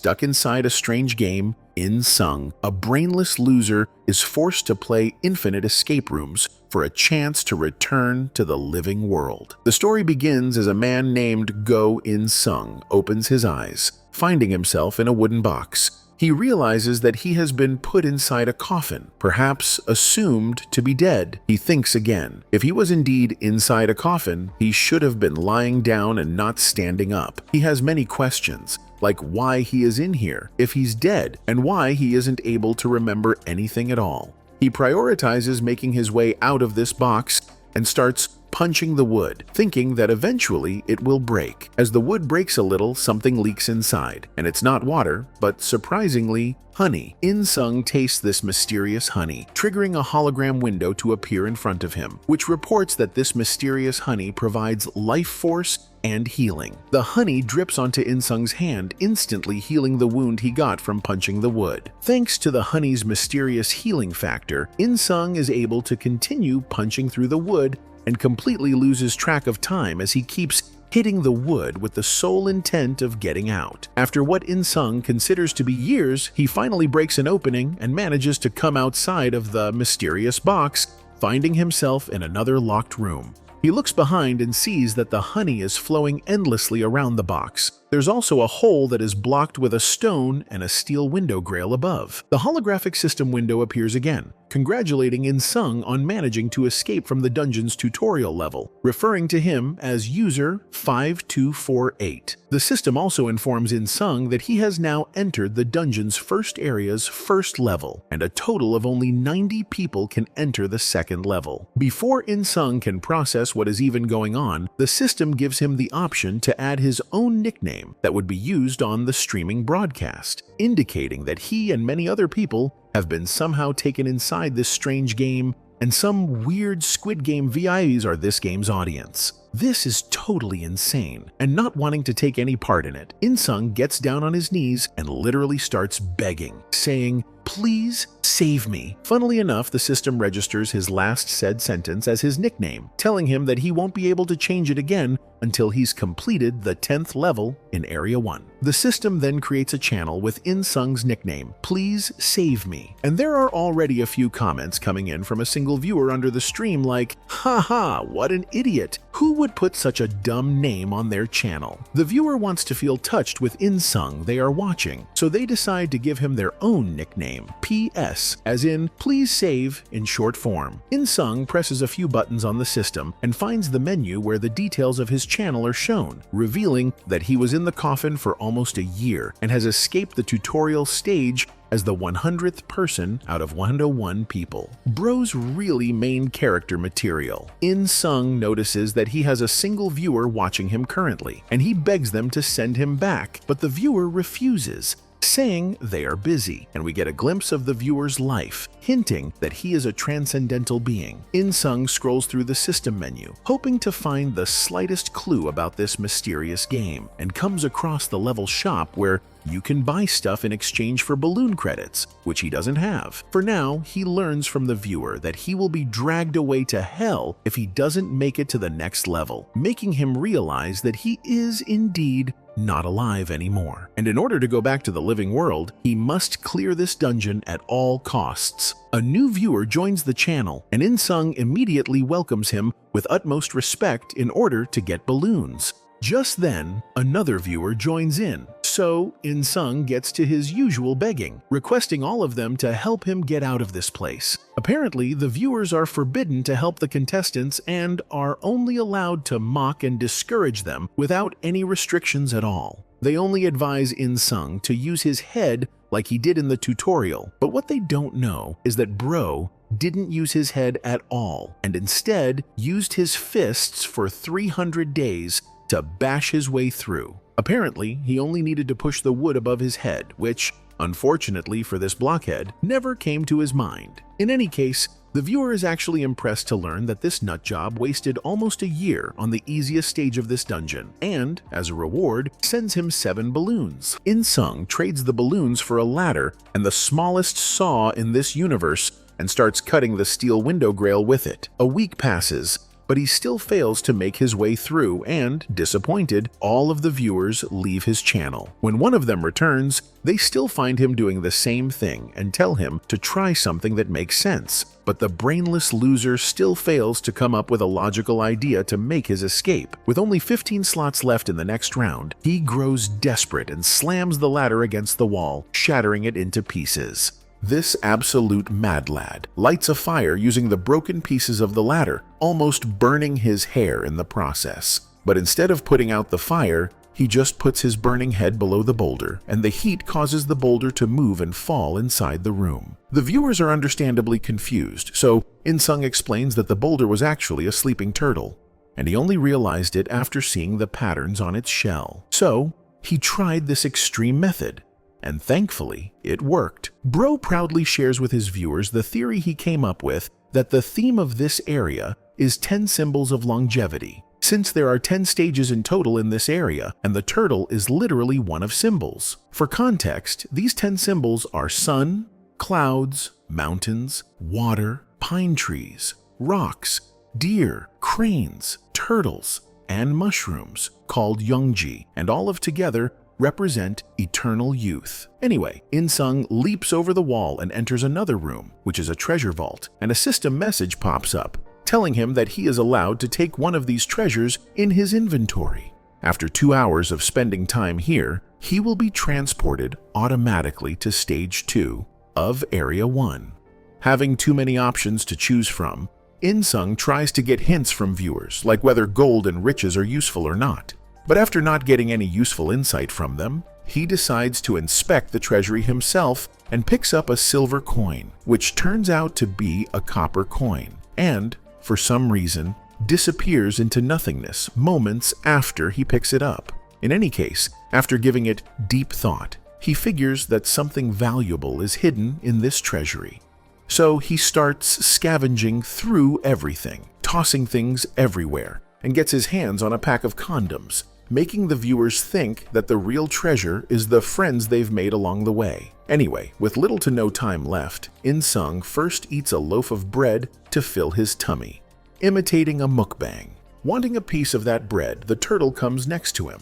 Stuck inside a strange game, In Sung, a brainless loser, is forced to play infinite escape rooms for a chance to return to the living world. The story begins as a man named Go In Sung opens his eyes, finding himself in a wooden box. He realizes that he has been put inside a coffin, perhaps assumed to be dead. He thinks again. If he was indeed inside a coffin, he should have been lying down and not standing up. He has many questions, like why he is in here if he's dead, and why he isn't able to remember anything at all. He prioritizes making his way out of this box and starts punching the wood, thinking that eventually it will break. As the wood breaks a little, something leaks inside, and it's not water, but surprisingly, honey. In Sung tastes this mysterious honey, triggering a hologram window to appear in front of him, which reports that this mysterious honey provides life force and healing. The honey drips onto In Sung's hand, instantly healing the wound he got from punching the wood. Thanks to the honey's mysterious healing factor, In Sung is able to continue punching through the wood and completely loses track of time as he keeps hitting the wood with the sole intent of getting out. After what In Sung considers to be years, he finally breaks an opening and manages to come outside of the mysterious box, finding himself in another locked room. He looks behind and sees that the honey is flowing endlessly around the box. There's also a hole that is blocked with a stone and a steel window grille above. The holographic system window appears again, congratulating In Sung on managing to escape from the dungeon's tutorial level, referring to him as user 5248. The system also informs In Sung that he has now entered the dungeon's first area's first level, and a total of only 90 people can enter the second level. Before In Sung can process what is even going on, the system gives him the option to add his own nickname that would be used on the streaming broadcast, indicating that he and many other people have been somehow taken inside this strange game, and some weird Squid Game VIPs are this game's audience. This is totally insane, and not wanting to take any part in it, In Sung gets down on his knees and literally starts begging, saying, "Please save me." Funnily enough, the system registers his last said sentence as his nickname, telling him that he won't be able to change it again until he's completed the 10th level in Area 1. The system then creates a channel with In Sung's nickname, "Please save me." And there are already a few comments coming in from a single viewer under the stream like, "Haha, what an idiot. Who would put such a dumb name on their channel?" The viewer wants to feel touched with In Sung they are watching, so they decide to give him their own nickname, PS, as in "Please Save" in short form. In Sung presses a few buttons on the system and finds the menu where the details of his channel are shown, revealing that he was in the coffin for almost a year and has escaped the tutorial stage as the 100th person out of 101 people. Bro's really main character material. In Sung notices that he has a single viewer watching him currently, and he begs them to send him back, but the viewer refuses, saying they are busy, and we get a glimpse of the viewer's life, hinting that he is a transcendental being. In Sung scrolls through the system menu, hoping to find the slightest clue about this mysterious game, and comes across the level shop where you can buy stuff in exchange for balloon credits, which he doesn't have. For now, he learns from the viewer that he will be dragged away to hell if he doesn't make it to the next level, making him realize that he is indeed not alive anymore. And in order to go back to the living world, he must clear this dungeon at all costs. A new viewer joins the channel, and In Sung immediately welcomes him with utmost respect in order to get balloons. Just then, another viewer joins in, so In Sung gets to his usual begging, requesting all of them to help him get out of this place. Apparently, the viewers are forbidden to help the contestants and are only allowed to mock and discourage them without any restrictions at all. They only advise In Sung to use his head like he did in the tutorial, but what they don't know is that Bro didn't use his head at all, and instead used his fists for 300 days to bash his way through. Apparently, he only needed to push the wood above his head, which, unfortunately for this blockhead, never came to his mind. In any case, the viewer is actually impressed to learn that this nutjob wasted almost a year on the easiest stage of this dungeon, and, as a reward, sends him 7 balloons. In Sung trades the balloons for a ladder and the smallest saw in this universe, and starts cutting the steel window grille with it. A week passes, but he still fails to make his way through and, disappointed, all of the viewers leave his channel. When one of them returns, they still find him doing the same thing and tell him to try something that makes sense. But the brainless loser still fails to come up with a logical idea to make his escape. With only 15 slots left in the next round, he grows desperate and slams the ladder against the wall, shattering it into pieces. This absolute mad lad lights a fire using the broken pieces of the ladder, almost burning his hair in the process. But instead of putting out the fire, he just puts his burning head below the boulder, and the heat causes the boulder to move and fall inside the room. The viewers are understandably confused, so In-sung explains that the boulder was actually a sleeping turtle, and he only realized it after seeing the patterns on its shell. So he tried this extreme method, and thankfully, it worked. Bro proudly shares with his viewers the theory he came up with that the theme of this area is 10 symbols of longevity, since there are 10 stages in total in this area, and the turtle is literally one of symbols. For context, these 10 symbols are sun, clouds, mountains, water, pine trees, rocks, deer, cranes, turtles, and mushrooms, called Youngji, and all of together represent eternal youth. Anyway, In-sung leaps over the wall and enters another room, which is a treasure vault, and a system message pops up, telling him that he is allowed to take one of these treasures in his inventory. After 2 hours of spending time here, he will be transported automatically to Stage 2 of Area 1. Having too many options to choose from, In-sung tries to get hints from viewers, like whether gold and riches are useful or not. But after not getting any useful insight from them, he decides to inspect the treasury himself and picks up a silver coin, which turns out to be a copper coin, and, for some reason, disappears into nothingness moments after he picks it up. In any case, after giving it deep thought, he figures that something valuable is hidden in this treasury. So he starts scavenging through everything, tossing things everywhere, and gets his hands on a pack of condoms, making the viewers think that the real treasure is the friends they've made along the way. Anyway, with little to no time left, In-sung first eats a loaf of bread to fill his tummy, imitating a mukbang. Wanting a piece of that bread, the turtle comes next to him.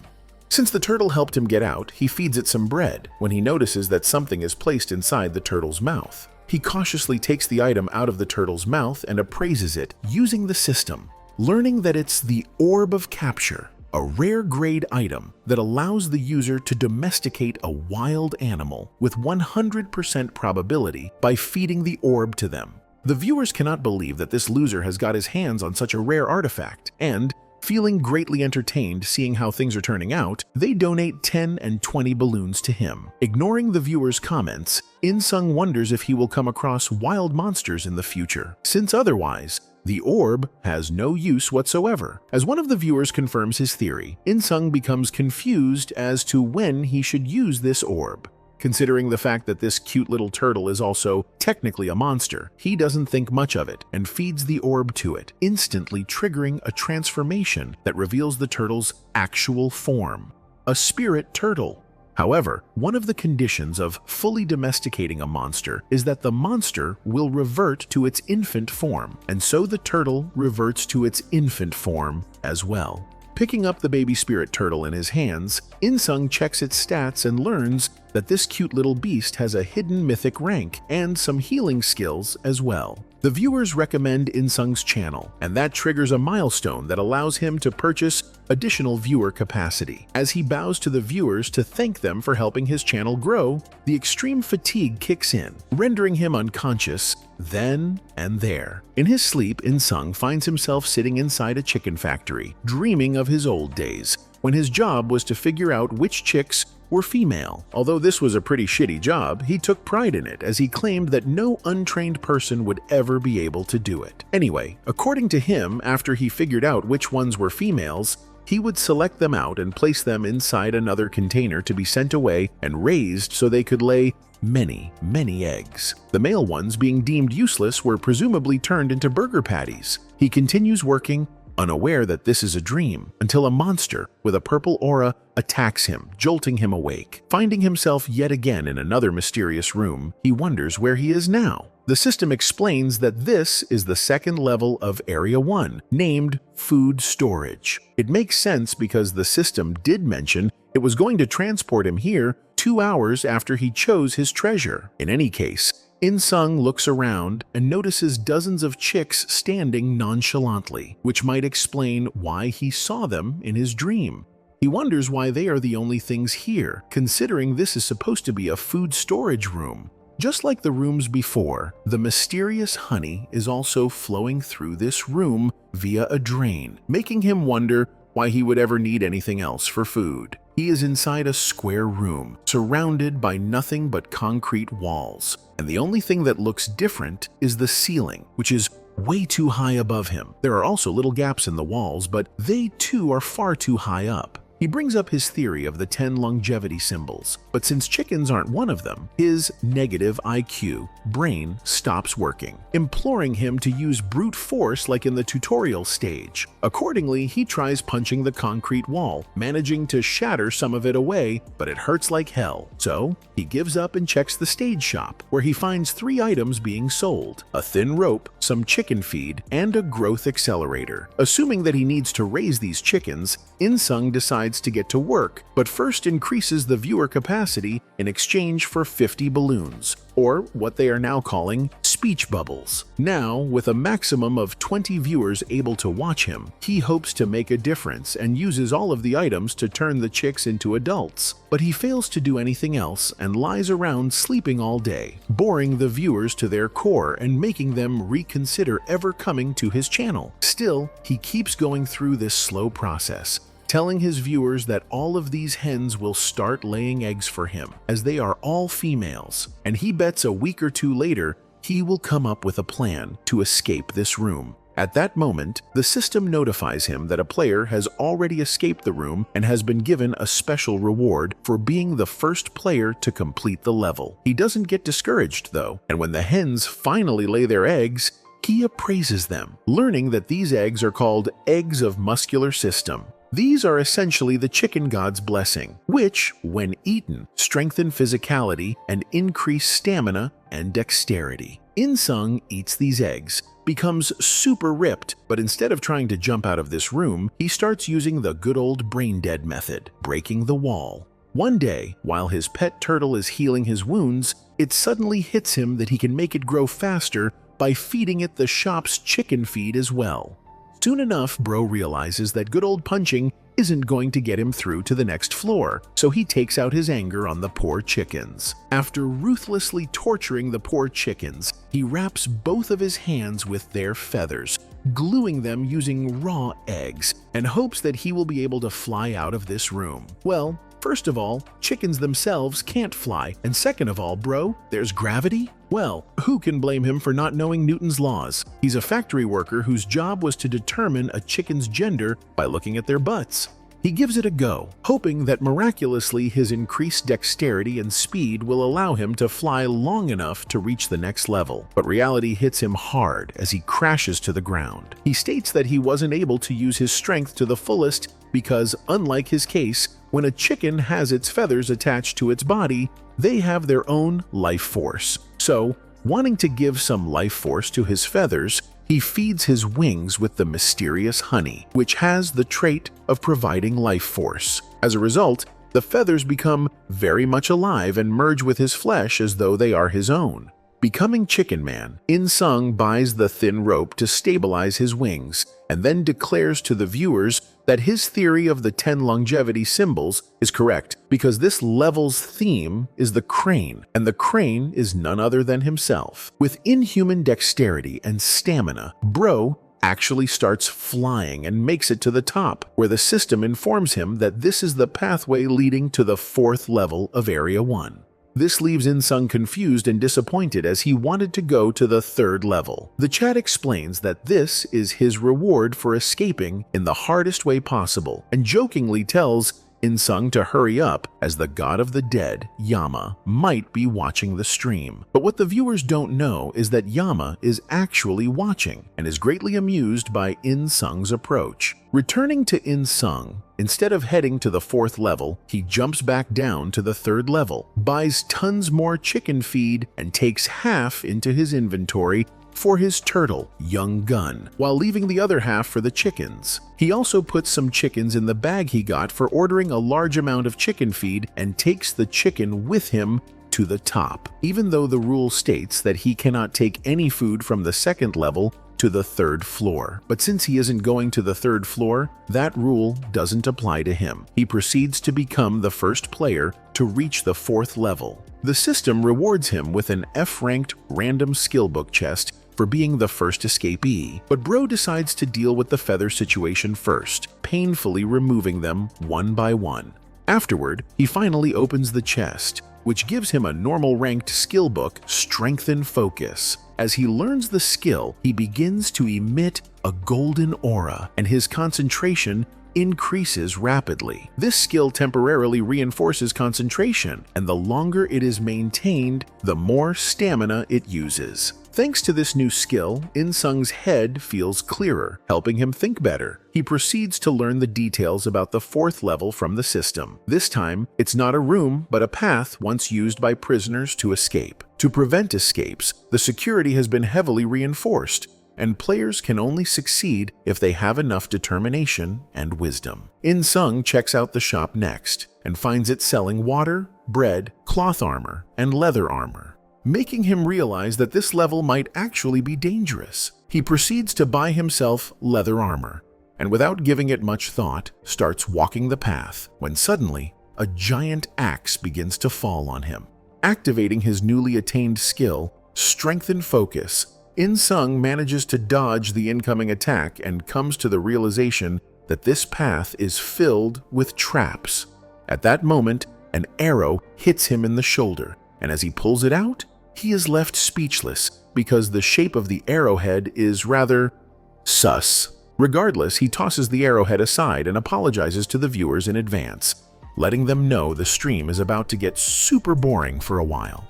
Since the turtle helped him get out, he feeds it some bread when he notices that something is placed inside the turtle's mouth. He cautiously takes the item out of the turtle's mouth and appraises it using the system, learning that it's the Orb of Capture, a rare grade item that allows the user to domesticate a wild animal with 100% probability by feeding the orb to them. The viewers cannot believe that this loser has got his hands on such a rare artifact, and, feeling greatly entertained seeing how things are turning out, they donate 10 and 20 balloons to him. Ignoring the viewers' comments, In-sung wonders if he will come across wild monsters in the future, since otherwise, the orb has no use whatsoever. As one of the viewers confirms his theory, In-sung becomes confused as to when he should use this orb. Considering the fact that this cute little turtle is also technically a monster, he doesn't think much of it and feeds the orb to it, instantly triggering a transformation that reveals the turtle's actual form, a spirit turtle. However, one of the conditions of fully domesticating a monster is that the monster will revert to its infant form, and so the turtle reverts to its infant form as well. Picking up the baby spirit turtle in his hands, In-sung checks its stats and learns that this cute little beast has a hidden mythic rank and some healing skills as well. The viewers recommend In-sung's channel, and that triggers a milestone that allows him to purchase additional viewer capacity. As he bows to the viewers to thank them for helping his channel grow, the extreme fatigue kicks in, rendering him unconscious then and there. In his sleep, In-sung finds himself sitting inside a chicken factory, dreaming of his old days, when his job was to figure out which chicks were female. Although this was a pretty shitty job, he took pride in it as he claimed that no untrained person would ever be able to do it. Anyway, according to him, after he figured out which ones were females, he would select them out and place them inside another container to be sent away and raised so they could lay many, many eggs. The male ones, being deemed useless, were presumably turned into burger patties. He continues working unaware that this is a dream, until a monster with a purple aura attacks him, jolting him awake. Finding himself yet again in another mysterious room, he wonders where he is now. The system explains that this is the second level of Area 1, named Food Storage. It makes sense because the system did mention it was going to transport him here 2 hours after he chose his treasure. In any case, In-sung looks around and notices dozens of chicks standing nonchalantly, which might explain why he saw them in his dream. He wonders why they are the only things here, considering this is supposed to be a food storage room. Just like the rooms before, the mysterious honey is also flowing through this room via a drain, making him wonder why he would ever need anything else for food. He is inside a square room, surrounded by nothing but concrete walls, and the only thing that looks different is the ceiling, which is way too high above him. There are also little gaps in the walls, but they too are far too high up. He brings up his theory of the 10 longevity symbols, but since chickens aren't one of them, his negative IQ brain stops working, imploring him to use brute force like in the tutorial stage. Accordingly, he tries punching the concrete wall, managing to shatter some of it away, but it hurts like hell. So, he gives up and checks the stage shop, where he finds 3 items being sold: a thin rope, some chicken feed, and a growth accelerator. Assuming that he needs to raise these chickens, In-sung decides to get to work, but first increases the viewer capacity in exchange for 50 balloons, or what they are now calling speech bubbles. Now, with a maximum of 20 viewers able to watch him, he hopes to make a difference and uses all of the items to turn the chicks into adults. But he fails to do anything else and lies around sleeping all day, boring the viewers to their core and making them reconsider ever coming to his channel. Still, he keeps going through this slow process, telling his viewers that all of these hens will start laying eggs for him, as they are all females, and he bets a week or 2 later he will come up with a plan to escape this room. At that moment, the system notifies him that a player has already escaped the room and has been given a special reward for being the first player to complete the level. He doesn't get discouraged though, and when the hens finally lay their eggs, he appraises them, learning that these eggs are called eggs of muscular system. These are essentially the chicken god's blessing, which, when eaten, strengthen physicality and increase stamina and dexterity. In-sung eats these eggs, becomes super ripped, but instead of trying to jump out of this room, he starts using the good old brain-dead method, breaking the wall. One day, while his pet turtle is healing his wounds, it suddenly hits him that he can make it grow faster by feeding it the shop's chicken feed as well. Soon enough, Bro realizes that good old punching isn't going to get him through to the next floor, so he takes out his anger on the poor chickens. After ruthlessly torturing the poor chickens, he wraps both of his hands with their feathers, gluing them using raw eggs, and hopes that he will be able to fly out of this room. Well, first of all, chickens themselves can't fly, and second of all, bro, there's gravity? Well, who can blame him for not knowing Newton's laws? He's a factory worker whose job was to determine a chicken's gender by looking at their butts. He gives it a go, hoping that miraculously his increased dexterity and speed will allow him to fly long enough to reach the next level. But reality hits him hard as he crashes to the ground. He states that he wasn't able to use his strength to the fullest because, unlike his case, when a chicken has its feathers attached to its body, they have their own life force. So, wanting to give some life force to his feathers, he feeds his wings with the mysterious honey, which has the trait of providing life force. As a result, the feathers become very much alive and merge with his flesh as though they are his own. Becoming Chicken Man, In-sung buys the thin rope to stabilize his wings, and then declares to the viewers that his theory of the 10 longevity symbols is correct, because this level's theme is the crane, and the crane is none other than himself. With inhuman dexterity and stamina, Bro actually starts flying and makes it to the top, where the system informs him that this is the pathway leading to the 4th level of Area 1. This leaves In-sung confused and disappointed as he wanted to go to the 3rd level. The chat explains that this is his reward for escaping in the hardest way possible, and jokingly tells In-sung to hurry up as the god of the dead, Yama, might be watching the stream. But what the viewers don't know is that Yama is actually watching and is greatly amused by In-sung's approach. Returning to In-sung, instead of heading to the 4th level, he jumps back down to the 3rd level, buys tons more chicken feed, and takes half into his inventory for his turtle, Young Gun, while leaving the other half for the chickens. He also puts some chickens in the bag he got for ordering a large amount of chicken feed and takes the chicken with him to the top, even though the rule states that he cannot take any food from the 2nd level to the 3rd floor. But since he isn't going to the 3rd floor, that rule doesn't apply to him. He proceeds to become the first player to reach the 4th level. The system rewards him with an F-ranked random skill book chest for being the first escapee, but Bro decides to deal with the feather situation first, painfully removing them one by one. Afterward, he finally opens the chest, which gives him a normal ranked skill book, Strengthen Focus. As he learns the skill, he begins to emit a golden aura, and his concentration increases rapidly. This skill temporarily reinforces concentration, and the longer it is maintained, the more stamina it uses. Thanks to this new skill, In-sung's head feels clearer, helping him think better. He proceeds to learn the details about the 4th level from the system. This time, it's not a room, but a path once used by prisoners to escape. To prevent escapes, the security has been heavily reinforced, and players can only succeed if they have enough determination and wisdom. In-sung checks out the shop next, and finds it selling water, bread, cloth armor, and leather armor, making him realize that this level might actually be dangerous. He proceeds to buy himself leather armor, and without giving it much thought, starts walking the path, when suddenly, a giant axe begins to fall on him. Activating his newly attained skill, Strengthen Focus, In-sung manages to dodge the incoming attack and comes to the realization that this path is filled with traps. At that moment, an arrow hits him in the shoulder, and as he pulls it out, he is left speechless because the shape of the arrowhead is rather sus. Regardless, he tosses the arrowhead aside and apologizes to the viewers in advance, letting them know the stream is about to get super boring for a while.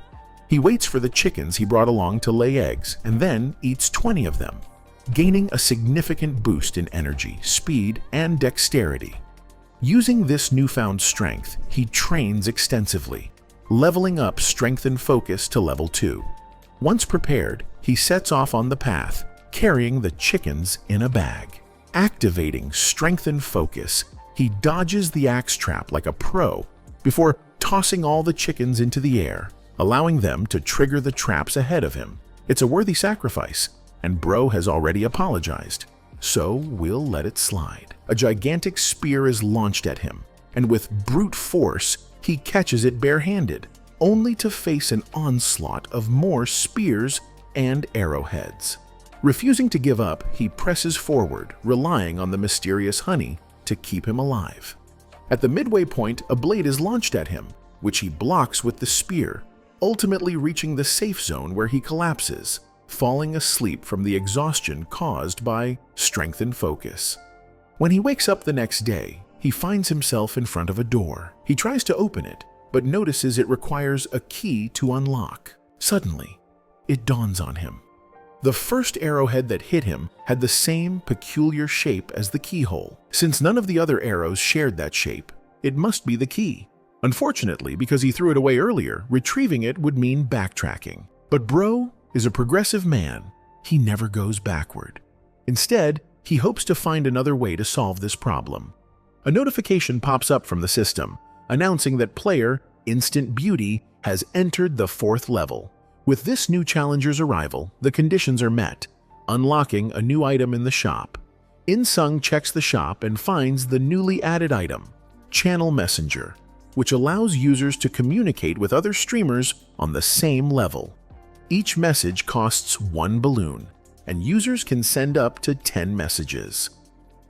He waits for the chickens he brought along to lay eggs and then eats 20 of them, gaining a significant boost in energy, speed, and dexterity. Using this newfound strength, he trains extensively, leveling up Strengthen Focus to level 2. Once prepared, he sets off on the path, carrying the chickens in a bag. Activating Strengthen Focus, he dodges the axe trap like a pro before tossing all the chickens into the air, allowing them to trigger the traps ahead of him. It's a worthy sacrifice, and Bro has already apologized, so we'll let it slide. A gigantic spear is launched at him, and with brute force, he catches it barehanded, only to face an onslaught of more spears and arrowheads. Refusing to give up, he presses forward, relying on the mysterious honey to keep him alive. At the midway point, a blade is launched at him, which he blocks with the spear, ultimately reaching the safe zone where he collapses, falling asleep from the exhaustion caused by Strengthen Focus. When he wakes up the next day, he finds himself in front of a door. He tries to open it, but notices it requires a key to unlock. Suddenly, it dawns on him. The first arrowhead that hit him had the same peculiar shape as the keyhole. Since none of the other arrows shared that shape, it must be the key. Unfortunately, because he threw it away earlier, retrieving it would mean backtracking. But Bro is a progressive man. He never goes backward. Instead, he hopes to find another way to solve this problem. A notification pops up from the system, announcing that player Instant Beauty has entered the 4th level. With this new challenger's arrival, the conditions are met, unlocking a new item in the shop. In-sung checks the shop and finds the newly added item, Channel Messenger, which allows users to communicate with other streamers on the same level. Each message costs 1 balloon, and users can send up to 10 messages.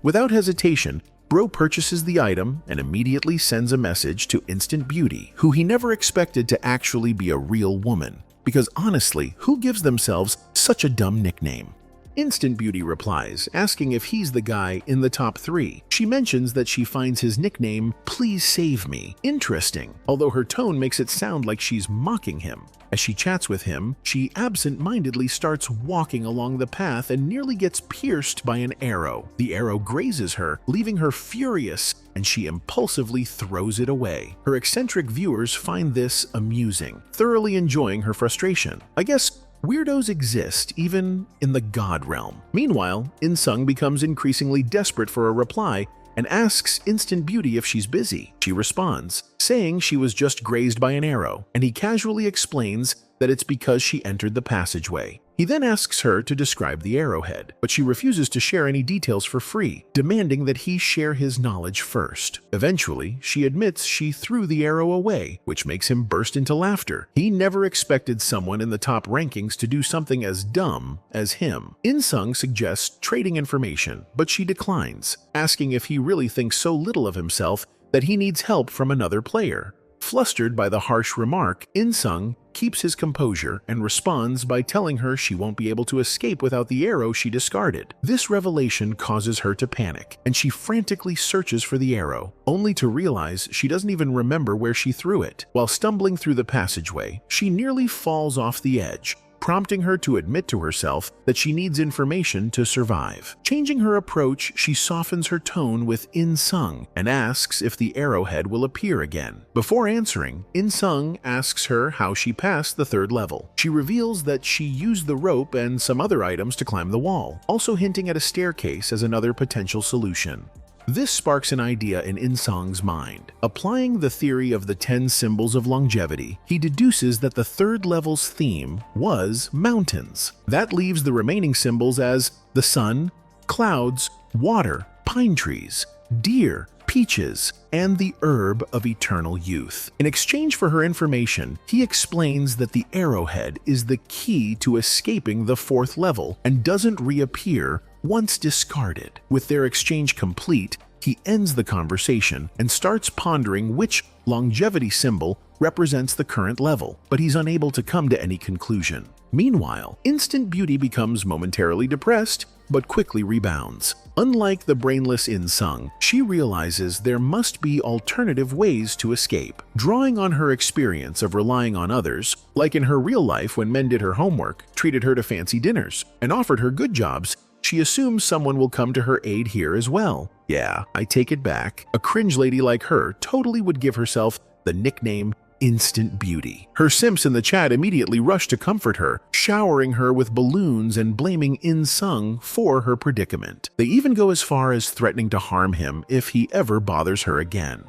Without hesitation, Bro purchases the item and immediately sends a message to Instant Beauty, who he never expected to actually be a real woman, because honestly, who gives themselves such a dumb nickname? Instant Beauty replies, asking if he's the guy in the top 3. She mentions that she finds his nickname, Please Save Me, interesting, although her tone makes it sound like she's mocking him. As she chats with him, she absent-mindedly starts walking along the path and nearly gets pierced by an arrow. The arrow grazes her, leaving her furious, and she impulsively throws it away. Her eccentric viewers find this amusing, thoroughly enjoying her frustration. I guess weirdos exist even in the god realm. Meanwhile, In-sung becomes increasingly desperate for a reply and asks Instant Beauty if she's busy. She responds, saying she was just grazed by an arrow, and he casually explains that it's because she entered the passageway. He then asks her to describe the arrowhead, but she refuses to share any details for free, demanding that he share his knowledge first. Eventually, she admits she threw the arrow away, which makes him burst into laughter. He never expected someone in the top rankings to do something as dumb as him. In-sung suggests trading information, but she declines, asking if he really thinks so little of himself that he needs help from another player. Flustered by the harsh remark, In-sung keeps his composure and responds by telling her she won't be able to escape without the arrow she discarded. This revelation causes her to panic, and she frantically searches for the arrow, only to realize she doesn't even remember where she threw it. While stumbling through the passageway, she nearly falls off the edge, prompting her to admit to herself that she needs information to survive. Changing her approach, she softens her tone with In-sung and asks if the arrowhead will appear again. Before answering, In-sung asks her how she passed the 3rd level. She reveals that she used the rope and some other items to climb the wall, also hinting at a staircase as another potential solution. This sparks an idea in In-sung's mind. Applying the theory of the 10 symbols of longevity, he deduces that the 3rd level's theme was mountains. That leaves the remaining symbols as the sun, clouds, water, pine trees, deer, peaches, and the herb of eternal youth. In exchange for her information, he explains that the arrowhead is the key to escaping the 4th level and doesn't reappear once discarded. With their exchange complete, he ends the conversation and starts pondering which longevity symbol represents the current level, but he's unable to come to any conclusion. Meanwhile, Instant Beauty becomes momentarily depressed, but quickly rebounds. Unlike the brainless In-sung, she realizes there must be alternative ways to escape. Drawing on her experience of relying on others, like in her real life when men did her homework, treated her to fancy dinners, and offered her good jobs, she assumes someone will come to her aid here as well. Yeah, I take it back. A cringe lady like her totally would give herself the nickname Instant Beauty. Her simps in the chat immediately rush to comfort her, showering her with balloons and blaming In-sung for her predicament. They even go as far as threatening to harm him if he ever bothers her again.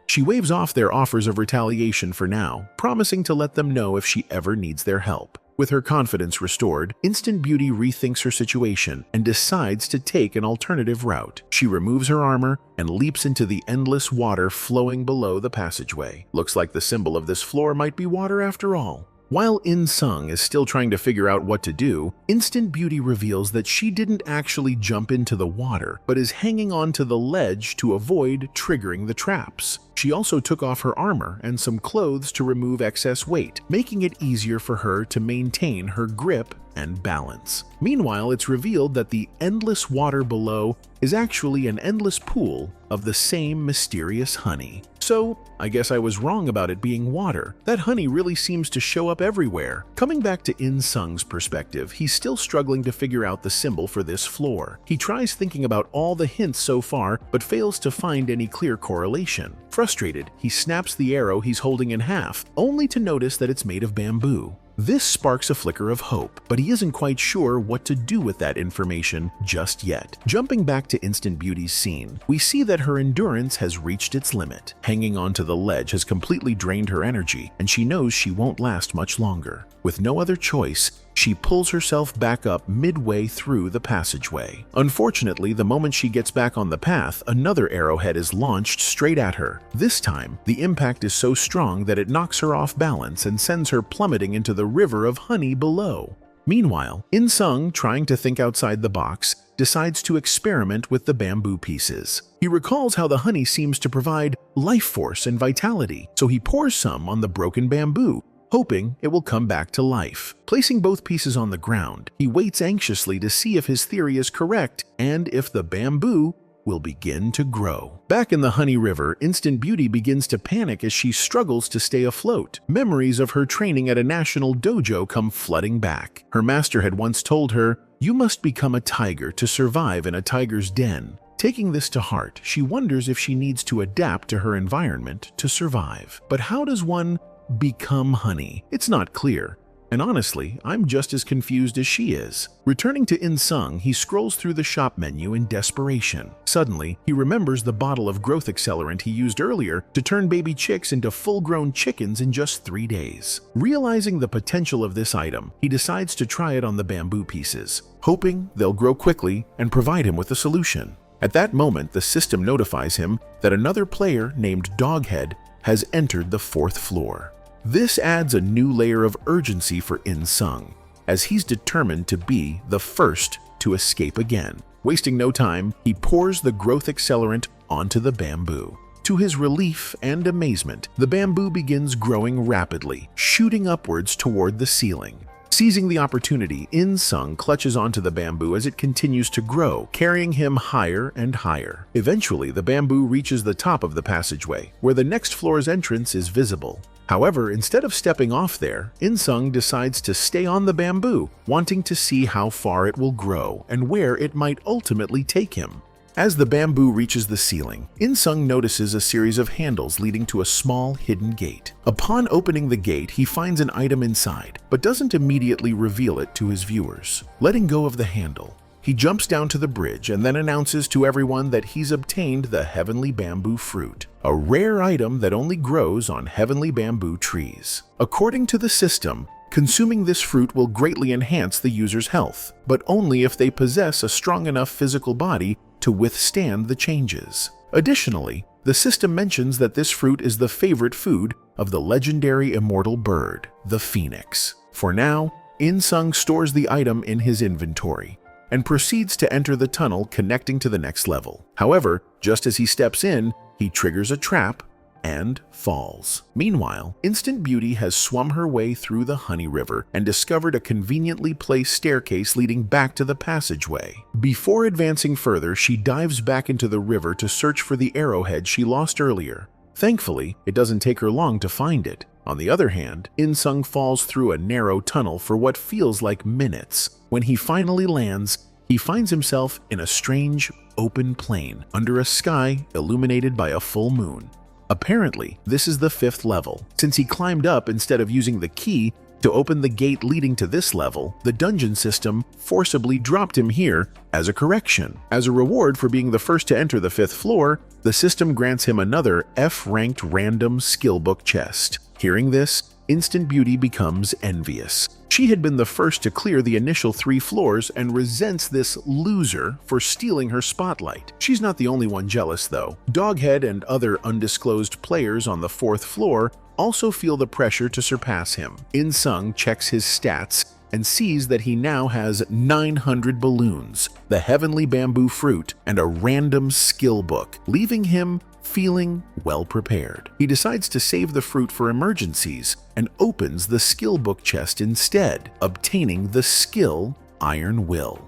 She waves off their offers of retaliation for now, promising to let them know if she ever needs their help. With her confidence restored, Instant Beauty rethinks her situation and decides to take an alternative route. She removes her armor and leaps into the endless water flowing below the passageway. Looks like the symbol of this floor might be water after all. While In-sung is still trying to figure out what to do, Instant Beauty reveals that she didn't actually jump into the water, but is hanging on to the ledge to avoid triggering the traps. She also took off her armor and some clothes to remove excess weight, making it easier for her to maintain her grip and balance. Meanwhile, it's revealed that the endless water below is actually an endless pool of the same mysterious honey. So, I guess I was wrong about it being water. That honey really seems to show up everywhere. Coming back to In-sung's perspective, he's still struggling to figure out the symbol for this floor. He tries thinking about all the hints so far, but fails to find any clear correlation. Frustrated, he snaps the arrow he's holding in half, only to notice that it's made of bamboo. This sparks a flicker of hope, but he isn't quite sure what to do with that information just yet. Jumping back to Instant Beauty's scene, we see that her endurance has reached its limit. Hanging onto the ledge has completely drained her energy, and she knows she won't last much longer. With no other choice, she pulls herself back up midway through the passageway. Unfortunately, the moment she gets back on the path, another arrowhead is launched straight at her. This time, the impact is so strong that it knocks her off balance and sends her plummeting into the river of honey below. Meanwhile, In-sung, trying to think outside the box, decides to experiment with the bamboo pieces. He recalls how the honey seems to provide life force and vitality, so he pours some on the broken bamboo, hoping it will come back to life. Placing both pieces on the ground, he waits anxiously to see if his theory is correct and if the bamboo will begin to grow. Back in the Honey River, Instant Beauty begins to panic as she struggles to stay afloat. Memories of her training at a national dojo come flooding back. Her master had once told her, "You must become a tiger to survive in a tiger's den." Taking this to heart, she wonders if she needs to adapt to her environment to survive. But how does one become honey? It's not clear. And honestly, I'm just as confused as she is. Returning to In-sung, he scrolls through the shop menu in desperation. Suddenly, he remembers the bottle of growth accelerant he used earlier to turn baby chicks into full-grown chickens in just 3 days. Realizing the potential of this item, he decides to try it on the bamboo pieces, hoping they'll grow quickly and provide him with a solution. At that moment, the system notifies him that another player named Doghead has entered the 4th floor. This adds a new layer of urgency for In-sung, as he's determined to be the first to escape again. Wasting no time, he pours the growth accelerant onto the bamboo. To his relief and amazement, the bamboo begins growing rapidly, shooting upwards toward the ceiling. Seizing the opportunity, In-sung clutches onto the bamboo as it continues to grow, carrying him higher and higher. Eventually, the bamboo reaches the top of the passageway, where the next floor's entrance is visible. However, instead of stepping off there, In-sung decides to stay on the bamboo, wanting to see how far it will grow and where it might ultimately take him. As the bamboo reaches the ceiling, In-sung notices a series of handles leading to a small hidden gate. Upon opening the gate, he finds an item inside, but doesn't immediately reveal it to his viewers. Letting go of the handle, he jumps down to the bridge and then announces to everyone that he's obtained the heavenly bamboo fruit, a rare item that only grows on heavenly bamboo trees. According to the system, consuming this fruit will greatly enhance the user's health, but only if they possess a strong enough physical body to withstand the changes. Additionally, the system mentions that this fruit is the favorite food of the legendary immortal bird, the phoenix. For now, In-sung stores the item in his inventory and proceeds to enter the tunnel connecting to the next level. However, just as he steps in, he triggers a trap and falls. Meanwhile, Instant Beauty has swum her way through the Honey River and discovered a conveniently placed staircase leading back to the passageway. Before advancing further, she dives back into the river to search for the arrowhead she lost earlier. Thankfully, it doesn't take her long to find it. On the other hand, In-sung falls through a narrow tunnel for what feels like minutes. When he finally lands, he finds himself in a strange, open plain under a sky illuminated by a full moon. Apparently, this is the 5th level. Since he climbed up instead of using the key to open the gate leading to this level, the dungeon system forcibly dropped him here as a correction. As a reward for being the first to enter the 5th floor, the system grants him another F-ranked random skill book chest. Hearing this, Instant Beauty becomes envious. She had been the first to clear the initial 3 floors and resents this loser for stealing her spotlight. She's not the only one jealous, though. Doghead and other undisclosed players on the 4th floor also feel the pressure to surpass him. In-sung checks his stats and sees that he now has 900 balloons, the heavenly bamboo fruit, and a random skill book, leaving him feeling well prepared. He decides to save the fruit for emergencies and opens the skill book chest instead, obtaining the skill Iron Will.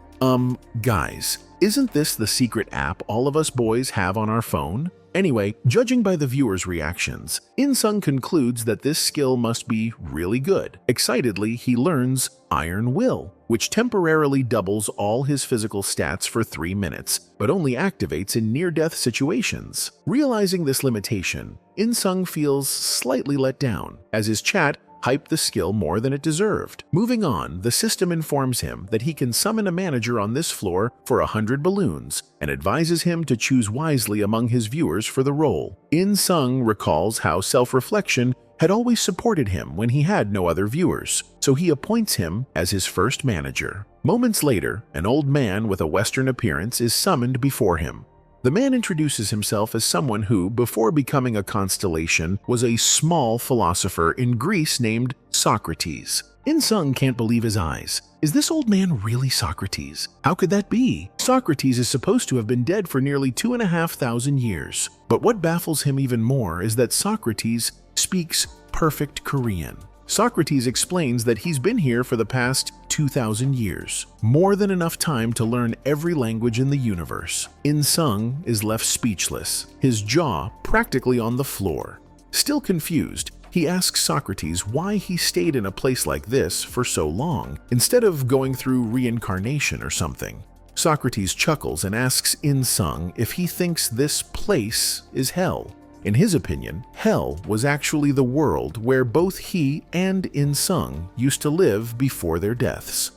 Guys, isn't this the secret app all of us boys have on our phone? Anyway, judging by the viewers' reactions, In-sung concludes that this skill must be really good. Excitedly, he learns Iron Will, which temporarily doubles all his physical stats for 3 minutes, but only activates in near-death situations. Realizing this limitation, In-sung feels slightly let down, as his chat hyped the skill more than it deserved. Moving on, the system informs him that he can summon a manager on this floor for 100 balloons and advises him to choose wisely among his viewers for the role. In-sung recalls how self-reflection had always supported him when he had no other viewers, so he appoints him as his first manager. Moments later, an old man with a Western appearance is summoned before him. The man introduces himself as someone who, before becoming a constellation, was a small philosopher in Greece named Socrates. In-sung can't believe his eyes. Is this old man really Socrates? How could that be? Socrates is supposed to have been dead for nearly 2,500 years. But what baffles him even more is that Socrates speaks perfect Korean. Socrates explains that he's been here for the past 2,000 years, more than enough time to learn every language in the universe. In-sung is left speechless, his jaw practically on the floor. Still confused, he asks Socrates why he stayed in a place like this for so long, instead of going through reincarnation or something. Socrates chuckles and asks In-sung if he thinks this place is hell. In his opinion, hell was actually the world where both he and In-sung used to live before their deaths.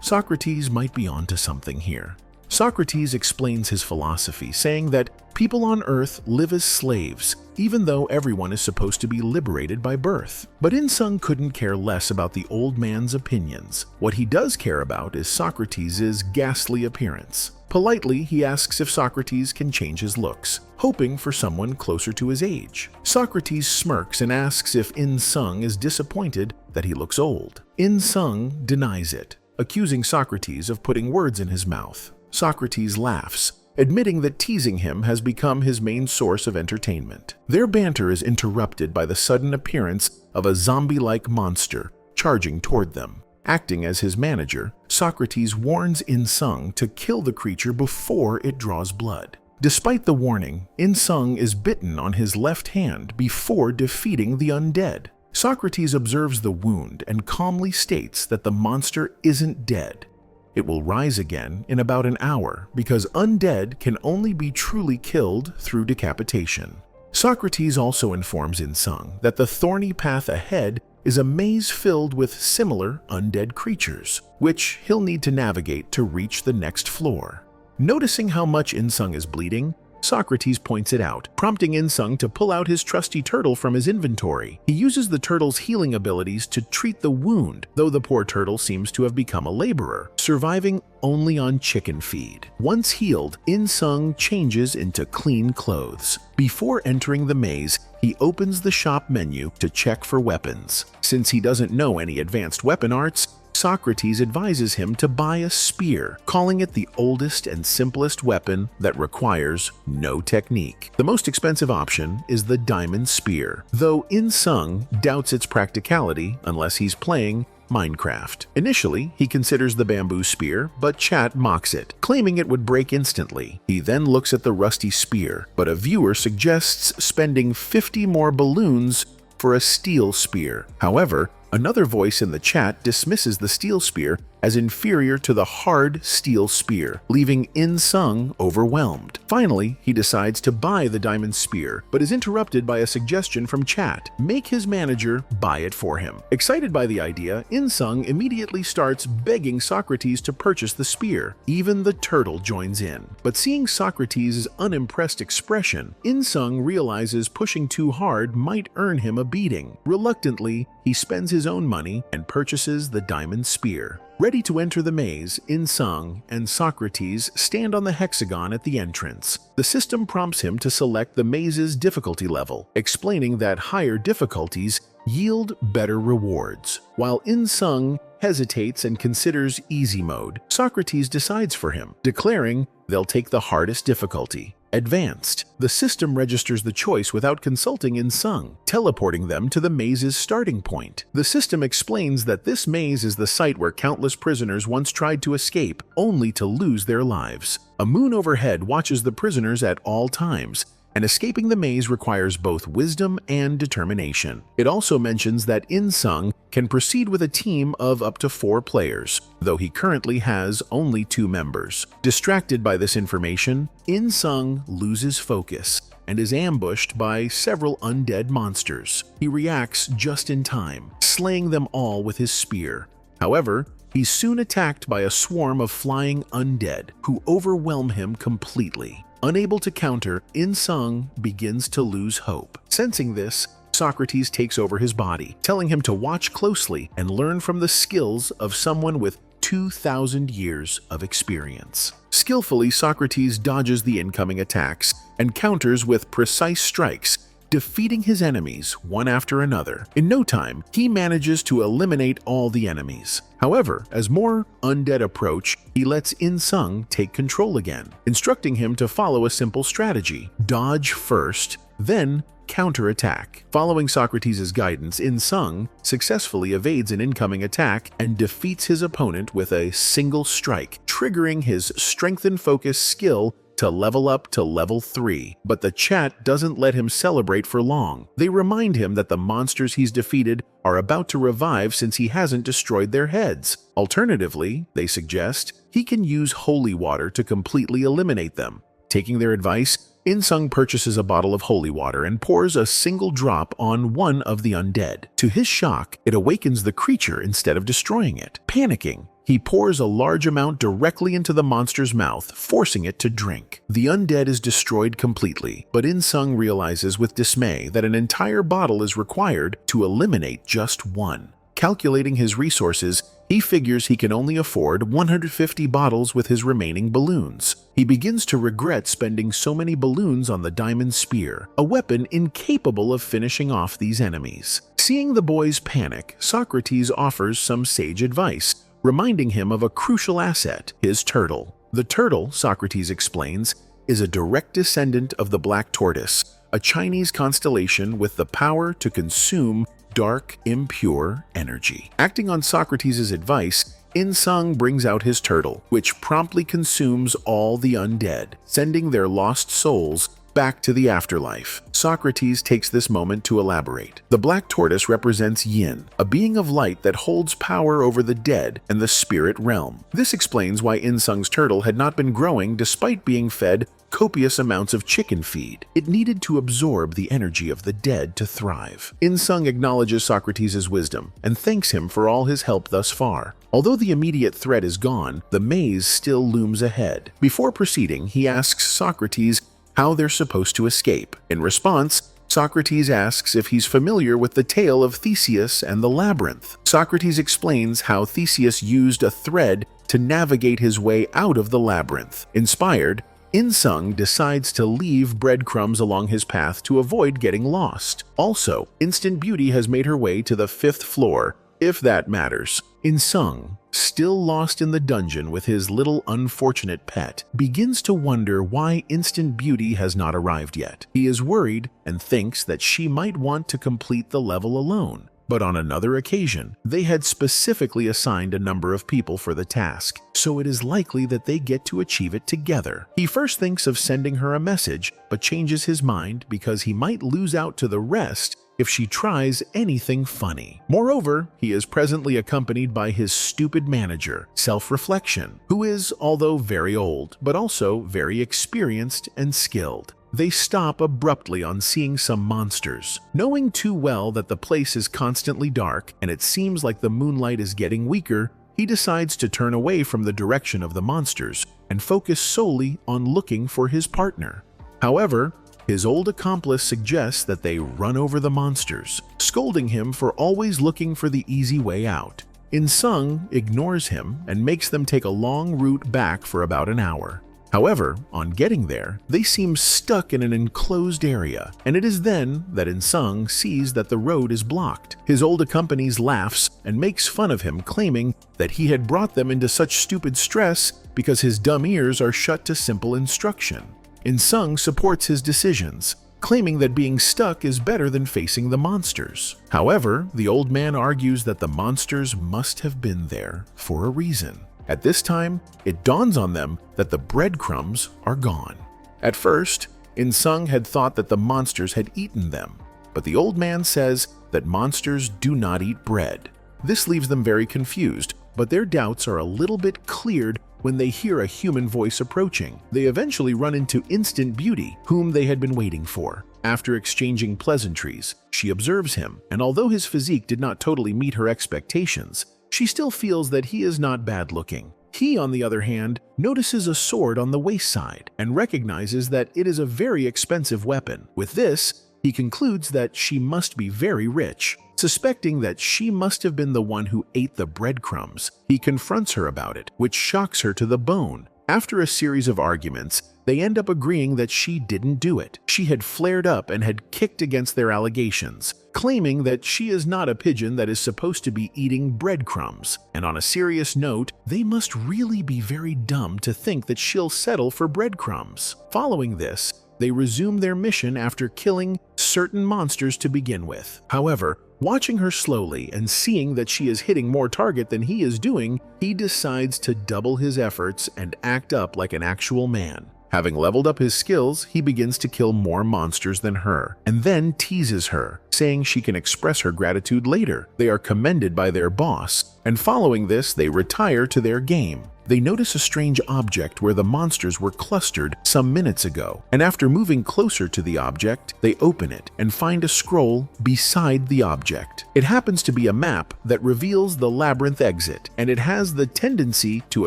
Socrates might be onto something here. Socrates explains his philosophy, saying that people on Earth live as slaves, even though everyone is supposed to be liberated by birth. But In-sung couldn't care less about the old man's opinions. What he does care about is Socrates' ghastly appearance. Politely, he asks if Socrates can change his looks, hoping for someone closer to his age. Socrates smirks and asks if In-sung is disappointed that he looks old. In-sung denies it, accusing Socrates of putting words in his mouth. Socrates laughs, admitting that teasing him has become his main source of entertainment. Their banter is interrupted by the sudden appearance of a zombie-like monster charging toward them. Acting as his manager, Socrates warns In-sung to kill the creature before it draws blood. Despite the warning, In-sung is bitten on his left hand before defeating the undead. Socrates observes the wound and calmly states that the monster isn't dead. It will rise again in about an hour because undead can only be truly killed through decapitation. Socrates also informs In-sung that the thorny path ahead is a maze filled with similar undead creatures, which he'll need to navigate to reach the next floor. Noticing how much In-sung is bleeding, Socrates points it out, prompting In-sung to pull out his trusty turtle from his inventory. He uses the turtle's healing abilities to treat the wound, though the poor turtle seems to have become a laborer, surviving only on chicken feed. Once healed, In-sung changes into clean clothes. Before entering the maze, he opens the shop menu to check for weapons. Since he doesn't know any advanced weapon arts, Socrates advises him to buy a spear, calling it the oldest and simplest weapon that requires no technique. The most expensive option is the diamond spear, though In-sung doubts its practicality unless he's playing Minecraft. Initially, he considers the bamboo spear, but chat mocks it, claiming it would break instantly. He then looks at the rusty spear, but a viewer suggests spending 50 more balloons for a steel spear. However, another voice in the chat dismisses the steel spear as inferior to the hard steel spear, leaving In-sung overwhelmed. Finally, he decides to buy the diamond spear, but is interrupted by a suggestion from chat: make his manager buy it for him. Excited by the idea, In-sung immediately starts begging Socrates to purchase the spear. Even the turtle joins in. But seeing Socrates' unimpressed expression, In-sung realizes pushing too hard might earn him a beating. Reluctantly, he spends his own money and purchases the diamond spear. Ready to enter the maze, In-sung and Socrates stand on the hexagon at the entrance. The system prompts him to select the maze's difficulty level, explaining that higher difficulties yield better rewards. While In-sung hesitates and considers easy mode, Socrates decides for him, declaring they'll take the hardest difficulty, advanced. The system registers the choice without consulting In-sung, teleporting them to the maze's starting point. The system explains that this maze is the site where countless prisoners once tried to escape, only to lose their lives. A moon overhead watches the prisoners at all times, and escaping the maze requires both wisdom and determination. It also mentions that In-sung can proceed with a team of up to 4 players, though he currently has only 2 members. Distracted by this information, In-sung loses focus and is ambushed by several undead monsters. He reacts just in time, slaying them all with his spear. However, he's soon attacked by a swarm of flying undead who overwhelm him completely. Unable to counter, In-sung begins to lose hope. Sensing this, Socrates takes over his body, telling him to watch closely and learn from the skills of someone with 2,000 years of experience. Skillfully, Socrates dodges the incoming attacks and counters with precise strikes, defeating his enemies one after another. In no time, he manages to eliminate all the enemies. However, as more undead approach, he lets In-sung take control again, instructing him to follow a simple strategy: dodge first, then counterattack. Following Socrates' guidance, In-sung successfully evades an incoming attack and defeats his opponent with a single strike, triggering his strengthen focus skill to level up to level 3. But the chat doesn't let him celebrate for long. They remind him that the monsters he's defeated are about to revive since he hasn't destroyed their heads. Alternatively, they suggest, he can use holy water to completely eliminate them. Taking their advice, In-sung purchases a bottle of holy water and pours a single drop on one of the undead. To his shock, it awakens the creature instead of destroying it. Panicking, he pours a large amount directly into the monster's mouth, forcing it to drink. The undead is destroyed completely, but In-sung realizes with dismay that an entire bottle is required to eliminate just one. Calculating his resources, he figures he can only afford 150 bottles with his remaining balloons. He begins to regret spending so many balloons on the diamond spear, a weapon incapable of finishing off these enemies. Seeing the boys panic, Socrates offers some sage advice, reminding him of a crucial asset, his turtle. The turtle, Socrates explains, is a direct descendant of the black tortoise, a Chinese constellation with the power to consume dark, impure energy. Acting on Socrates' advice, In-sung brings out his turtle, which promptly consumes all the undead, sending their lost souls back to the afterlife. Socrates takes this moment to elaborate. The black tortoise represents Yin, a being of light that holds power over the dead and the spirit realm. This explains why In-sung's turtle had not been growing despite being fed copious amounts of chicken feed. It needed to absorb the energy of the dead to thrive. In-sung acknowledges Socrates' wisdom and thanks him for all his help thus far. Although the immediate threat is gone, the maze still looms ahead. Before proceeding, he asks Socrates how they're supposed to escape. In response, Socrates asks if he's familiar with the tale of Theseus and the labyrinth. Socrates explains how Theseus used a thread to navigate his way out of the labyrinth. Inspired, In-sung decides to leave breadcrumbs along his path to avoid getting lost. Also, Instant Beauty has made her way to the 5th floor, if that matters. In-sung, still lost in the dungeon with his little unfortunate pet, begins to wonder why Instant Beauty has not arrived yet. He is worried and thinks that she might want to complete the level alone. But on another occasion, they had specifically assigned a number of people for the task, so it is likely that they get to achieve it together. He first thinks of sending her a message, but changes his mind because he might lose out to the rest if she tries anything funny. Moreover, he is presently accompanied by his stupid manager, Self-Reflection, who is, although very old, but also very experienced and skilled. They stop abruptly on seeing some monsters. Knowing too well that the place is constantly dark and it seems like the moonlight is getting weaker, he decides to turn away from the direction of the monsters and focus solely on looking for his partner. However, his old accomplice suggests that they run over the monsters, scolding him for always looking for the easy way out. In-sung ignores him and makes them take a long route back for about an hour. However, on getting there, they seem stuck in an enclosed area, and it is then that In-sung sees that the road is blocked. His old accomplice laughs and makes fun of him, claiming that he had brought them into such stupid stress because his dumb ears are shut to simple instruction. In-sung supports his decisions, claiming that being stuck is better than facing the monsters. However, the old man argues that the monsters must have been there for a reason. At this time, it dawns on them that the breadcrumbs are gone. At first, In-sung had thought that the monsters had eaten them, but the old man says that monsters do not eat bread. This leaves them very confused, but their doubts are a little bit cleared when they hear a human voice approaching. They eventually run into Instant Beauty, whom they had been waiting for. After exchanging pleasantries, she observes him, and although his physique did not totally meet her expectations, she still feels that he is not bad-looking. He, on the other hand, notices a sword on the waist side and recognizes that it is a very expensive weapon. With this, he concludes that she must be very rich. Suspecting that she must have been the one who ate the breadcrumbs, he confronts her about it, which shocks her to the bone. After a series of arguments, they end up agreeing that she didn't do it. She had flared up and had kicked against their allegations, claiming that she is not a pigeon that is supposed to be eating breadcrumbs. And on a serious note, they must really be very dumb to think that she'll settle for breadcrumbs. Following this, they resume their mission after killing certain monsters to begin with. However, watching her slowly and seeing that she is hitting more target than he is doing, he decides to double his efforts and act up like an actual man. Having leveled up his skills, he begins to kill more monsters than her, and then teases her, saying she can express her gratitude later. They are commended by their boss, and following this, they retire to their game. They notice a strange object where the monsters were clustered some minutes ago, and after moving closer to the object, they open it and find a scroll beside the object. It happens to be a map that reveals the labyrinth exit, and it has the tendency to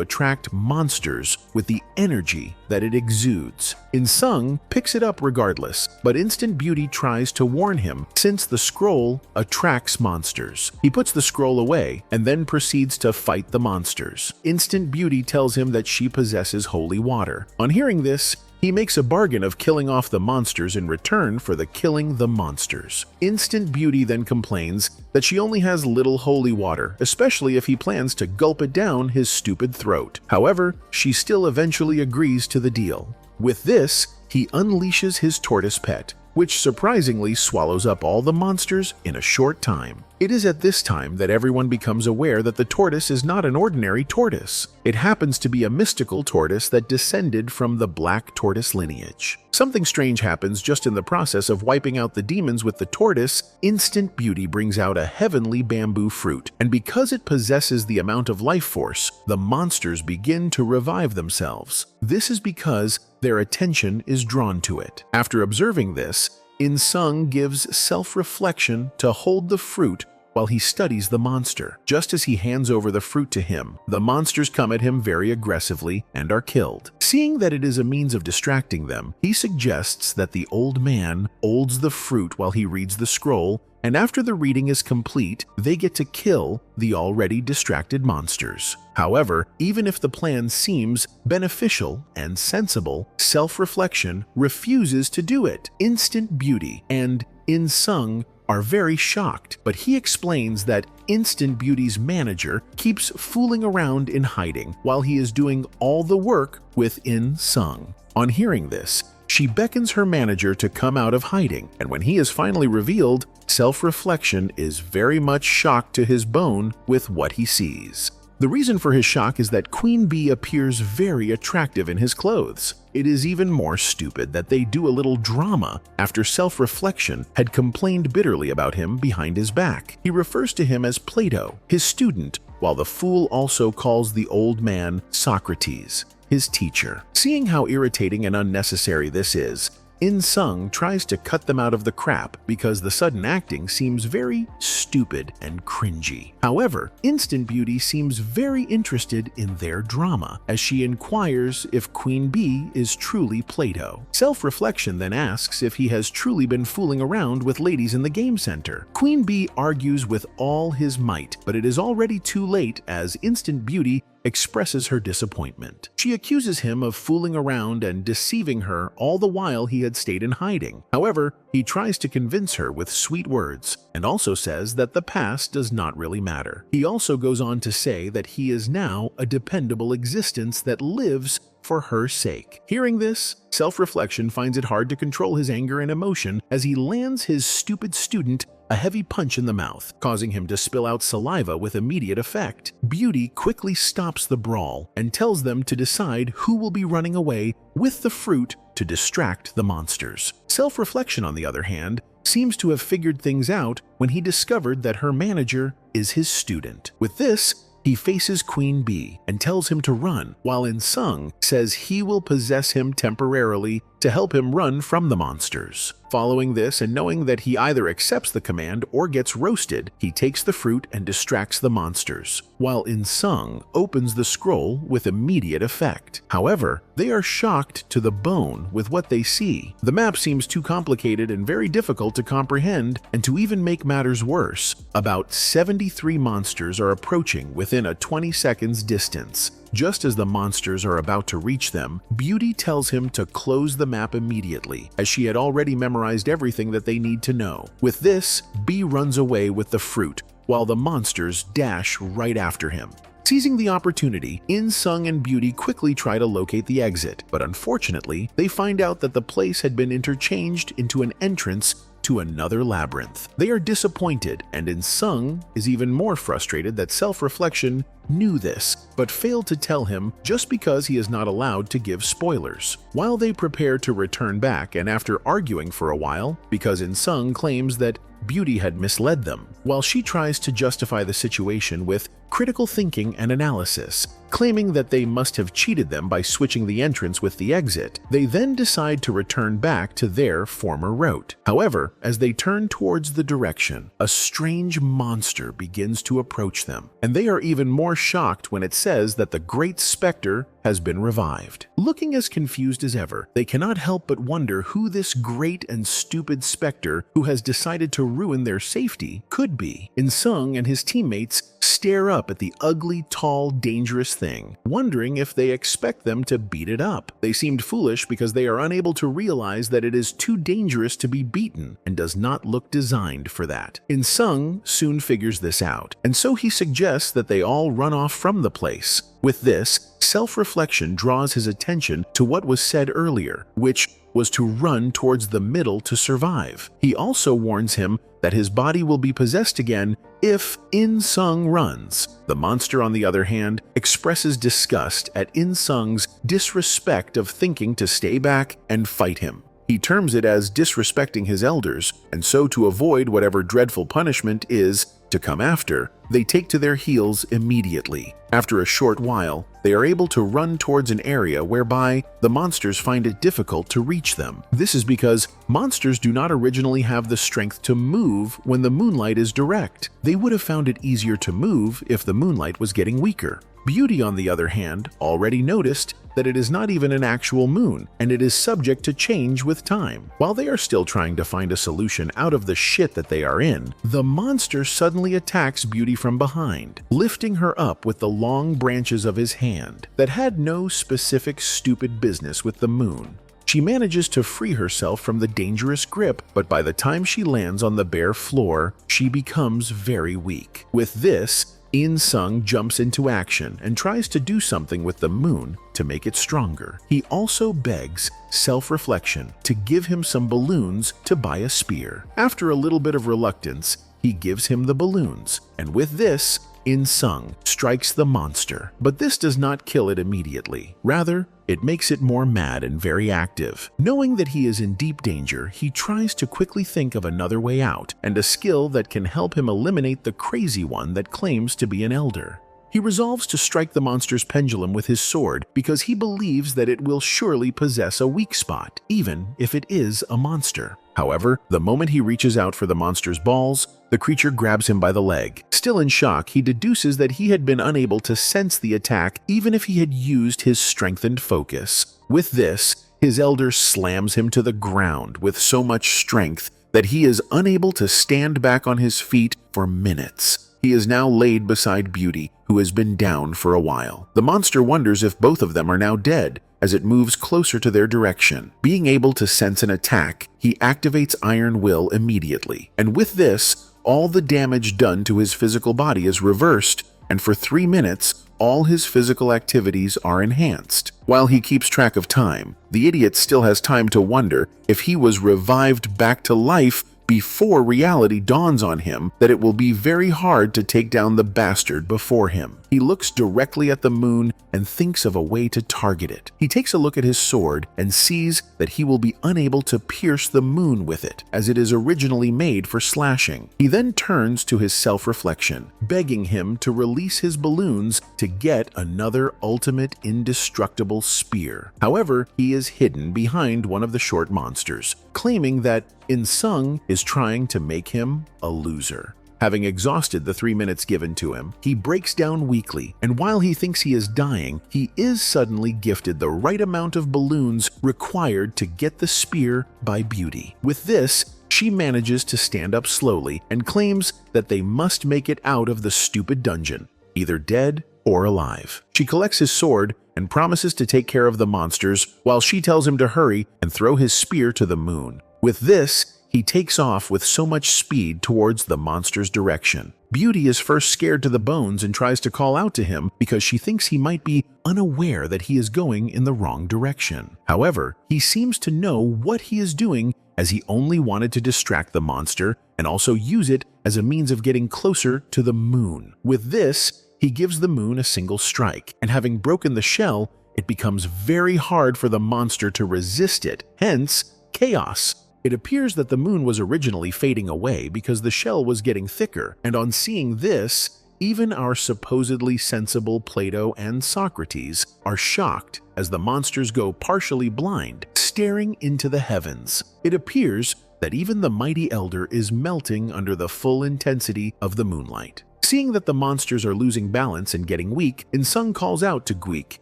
attract monsters with the energy that it exudes. In-sung picks it up regardless, but Instant Beauty tries to warn him since the scroll attracts monsters. He puts the scroll away and then proceeds to fight the monsters. Instant Beauty tells him that she possesses holy water. On hearing this, he makes a bargain of killing off the monsters in return for the killing the monsters. Instant Beauty then complains that she only has little holy water, especially if he plans to gulp it down his stupid throat. However, she still eventually agrees to the deal. With this, he unleashes his tortoise pet, which surprisingly swallows up all the monsters in a short time. It is at this time that everyone becomes aware that the tortoise is not an ordinary tortoise. It happens to be a mystical tortoise that descended from the black tortoise lineage. Something strange happens just in the process of wiping out the demons with the tortoise. Instant Beauty brings out a heavenly bamboo fruit, and because it possesses the amount of life force, the monsters begin to revive themselves. This is because their attention is drawn to it. After observing this, In-sung gives self-reflection to hold the fruit while he studies the monster. Just as he hands over the fruit to him, the monsters come at him very aggressively and are killed. Seeing that it is a means of distracting them, he suggests that the old man holds the fruit while he reads the scroll, and after the reading is complete, they get to kill the already distracted monsters. However, even if the plan seems beneficial and sensible, self-reflection refuses to do it. Instant Beauty and In-sung are very shocked, but he explains that Instant Beauty's manager keeps fooling around in hiding while he is doing all the work with In-sung. On hearing this, she beckons her manager to come out of hiding, and when he is finally revealed, self-reflection is very much shocked to his bone with what he sees. The reason for his shock is that Queen Bee appears very attractive in his clothes. It is even more stupid that they do a little drama after self-reflection had complained bitterly about him behind his back. He refers to him as Plato, his student, while the fool also calls the old man Socrates, his teacher. Seeing how irritating and unnecessary this is, In-sung tries to cut them out of the crap because the sudden acting seems very stupid and cringy. However, Instant Beauty seems very interested in their drama as she inquires if Queen Bee is truly Plato. Self-reflection then asks if he has truly been fooling around with ladies in the game center. Queen Bee argues with all his might, but it is already too late as Instant Beauty expresses her disappointment. She accuses him of fooling around and deceiving her all the while he had stayed in hiding. However, he tries to convince her with sweet words and also says that the past does not really matter. He also goes on to say that he is now a dependable existence that lives for her sake. Hearing this, self-reflection finds it hard to control his anger and emotion as he lands his stupid student a heavy punch in the mouth, causing him to spill out saliva with immediate effect. Beauty quickly stops the brawl and tells them to decide who will be running away with the fruit to distract the monsters. Self-reflection, on the other hand, seems to have figured things out when he discovered that her manager is his student. With this, he faces Queen Bee and tells him to run, while In-sung says he will possess him temporarily to help him run from the monsters. Following this and knowing that he either accepts the command or gets roasted, he takes the fruit and distracts the monsters, while In-sung opens the scroll with immediate effect. However, they are shocked to the bone with what they see. The map seems too complicated and very difficult to comprehend, and to even make matters worse, about 73 monsters are approaching within a 20 seconds distance. Just as the monsters are about to reach them, Beauty tells him to close the map immediately, as she had already memorized everything that they need to know. With this, Bee runs away with the fruit, while the monsters dash right after him. Seizing the opportunity, In-sung and Beauty quickly try to locate the exit, but unfortunately, they find out that the place had been interchanged into an entrance to another labyrinth. They are disappointed, and In-sung is even more frustrated that self-reflection knew this, but failed to tell him just because he is not allowed to give spoilers. While they prepare to return back, and after arguing for a while, because In-sung claims that Beauty had misled them, while she tries to justify the situation with critical thinking and analysis, claiming that they must have cheated them by switching the entrance with the exit. They then decide to return back to their former route. However, as they turn towards the direction, a strange monster begins to approach them, and they are even more shocked when it says that the Great Spectre has been revived. Looking as confused as ever, they cannot help but wonder who this great and stupid specter who has decided to ruin their safety could be. In-sung and his teammates stare up at the ugly, tall, dangerous thing, wondering if they expect them to beat it up. They seemed foolish because they are unable to realize that it is too dangerous to be beaten and does not look designed for that. In-sung soon figures this out, and so he suggests that they all run off from the place. With this, self-reflection draws his attention to what was said earlier, which was to run towards the middle to survive. He also warns him that his body will be possessed again if In-sung runs. The monster, on the other hand, expresses disgust at In-sung's disrespect of thinking to stay back and fight him. He terms it as disrespecting his elders, and so to avoid whatever dreadful punishment is to come after, they take to their heels immediately. After a short while, they are able to run towards an area whereby the monsters find it difficult to reach them. This is because monsters do not originally have the strength to move when the moonlight is direct. They would have found it easier to move if the moonlight was getting weaker. Beauty, on the other hand, already noticed that it is not even an actual moon, and it is subject to change with time. While they are still trying to find a solution out of the shit that they are in, the monster suddenly attacks Beauty from behind, lifting her up with the long branches of his hand that had no specific stupid business with the moon. She manages to free herself from the dangerous grip, but by the time she lands on the bare floor, she becomes very weak. With this, In-sung jumps into action and tries to do something with the moon to make it stronger. He also begs self-reflection to give him some balloons to buy a spear. After a little bit of reluctance, he gives him the balloons, and with this, In-sung strikes the monster. But this does not kill it immediately. Rather, it makes it more mad and very active. Knowing that he is in deep danger, he tries to quickly think of another way out and a skill that can help him eliminate the crazy one that claims to be an elder. He resolves to strike the monster's pendulum with his sword because he believes that it will surely possess a weak spot, even if it is a monster. However, the moment he reaches out for the monster's balls, the creature grabs him by the leg. Still in shock, he deduces that he had been unable to sense the attack even if he had used his strengthened focus. With this, his elder slams him to the ground with so much strength that he is unable to stand back on his feet for minutes. He is now laid beside Beauty, who has been down for a while. The monster wonders if both of them are now dead, as it moves closer to their direction. Being able to sense an attack, he activates Iron Will immediately. And with this, all the damage done to his physical body is reversed, and for 3 minutes, all his physical activities are enhanced. While he keeps track of time, the idiot still has time to wonder if he was revived back to life before reality dawns on him that it will be very hard to take down the bastard before him. He looks directly at the moon and thinks of a way to target it. He takes a look at his sword and sees that he will be unable to pierce the moon with it, as it is originally made for slashing. He then turns to his self-reflection, begging him to release his balloons to get another ultimate indestructible spear. However, he is hidden behind one of the short monsters, claiming that In-sung is trying to make him a loser. Having exhausted the 3 minutes given to him, he breaks down weakly, and while he thinks he is dying, he is suddenly gifted the right amount of balloons required to get the spear by Beauty. With this, she manages to stand up slowly and claims that they must make it out of the stupid dungeon, either dead or alive. She collects his sword and promises to take care of the monsters while she tells him to hurry and throw his spear to the moon. With this, he takes off with so much speed towards the monster's direction. Beauty is first scared to the bones and tries to call out to him because she thinks he might be unaware that he is going in the wrong direction. However, he seems to know what he is doing as he only wanted to distract the monster and also use it as a means of getting closer to the moon. With this, he gives the moon a single strike, and having broken the shell, it becomes very hard for the monster to resist it, hence chaos. It appears that the moon was originally fading away because the shell was getting thicker, and on seeing this, even our supposedly sensible Plato and Socrates are shocked as the monsters go partially blind, staring into the heavens. It appears that even the mighty elder is melting under the full intensity of the moonlight. Seeing that the monsters are losing balance and getting weak, In-sung calls out to Gweek,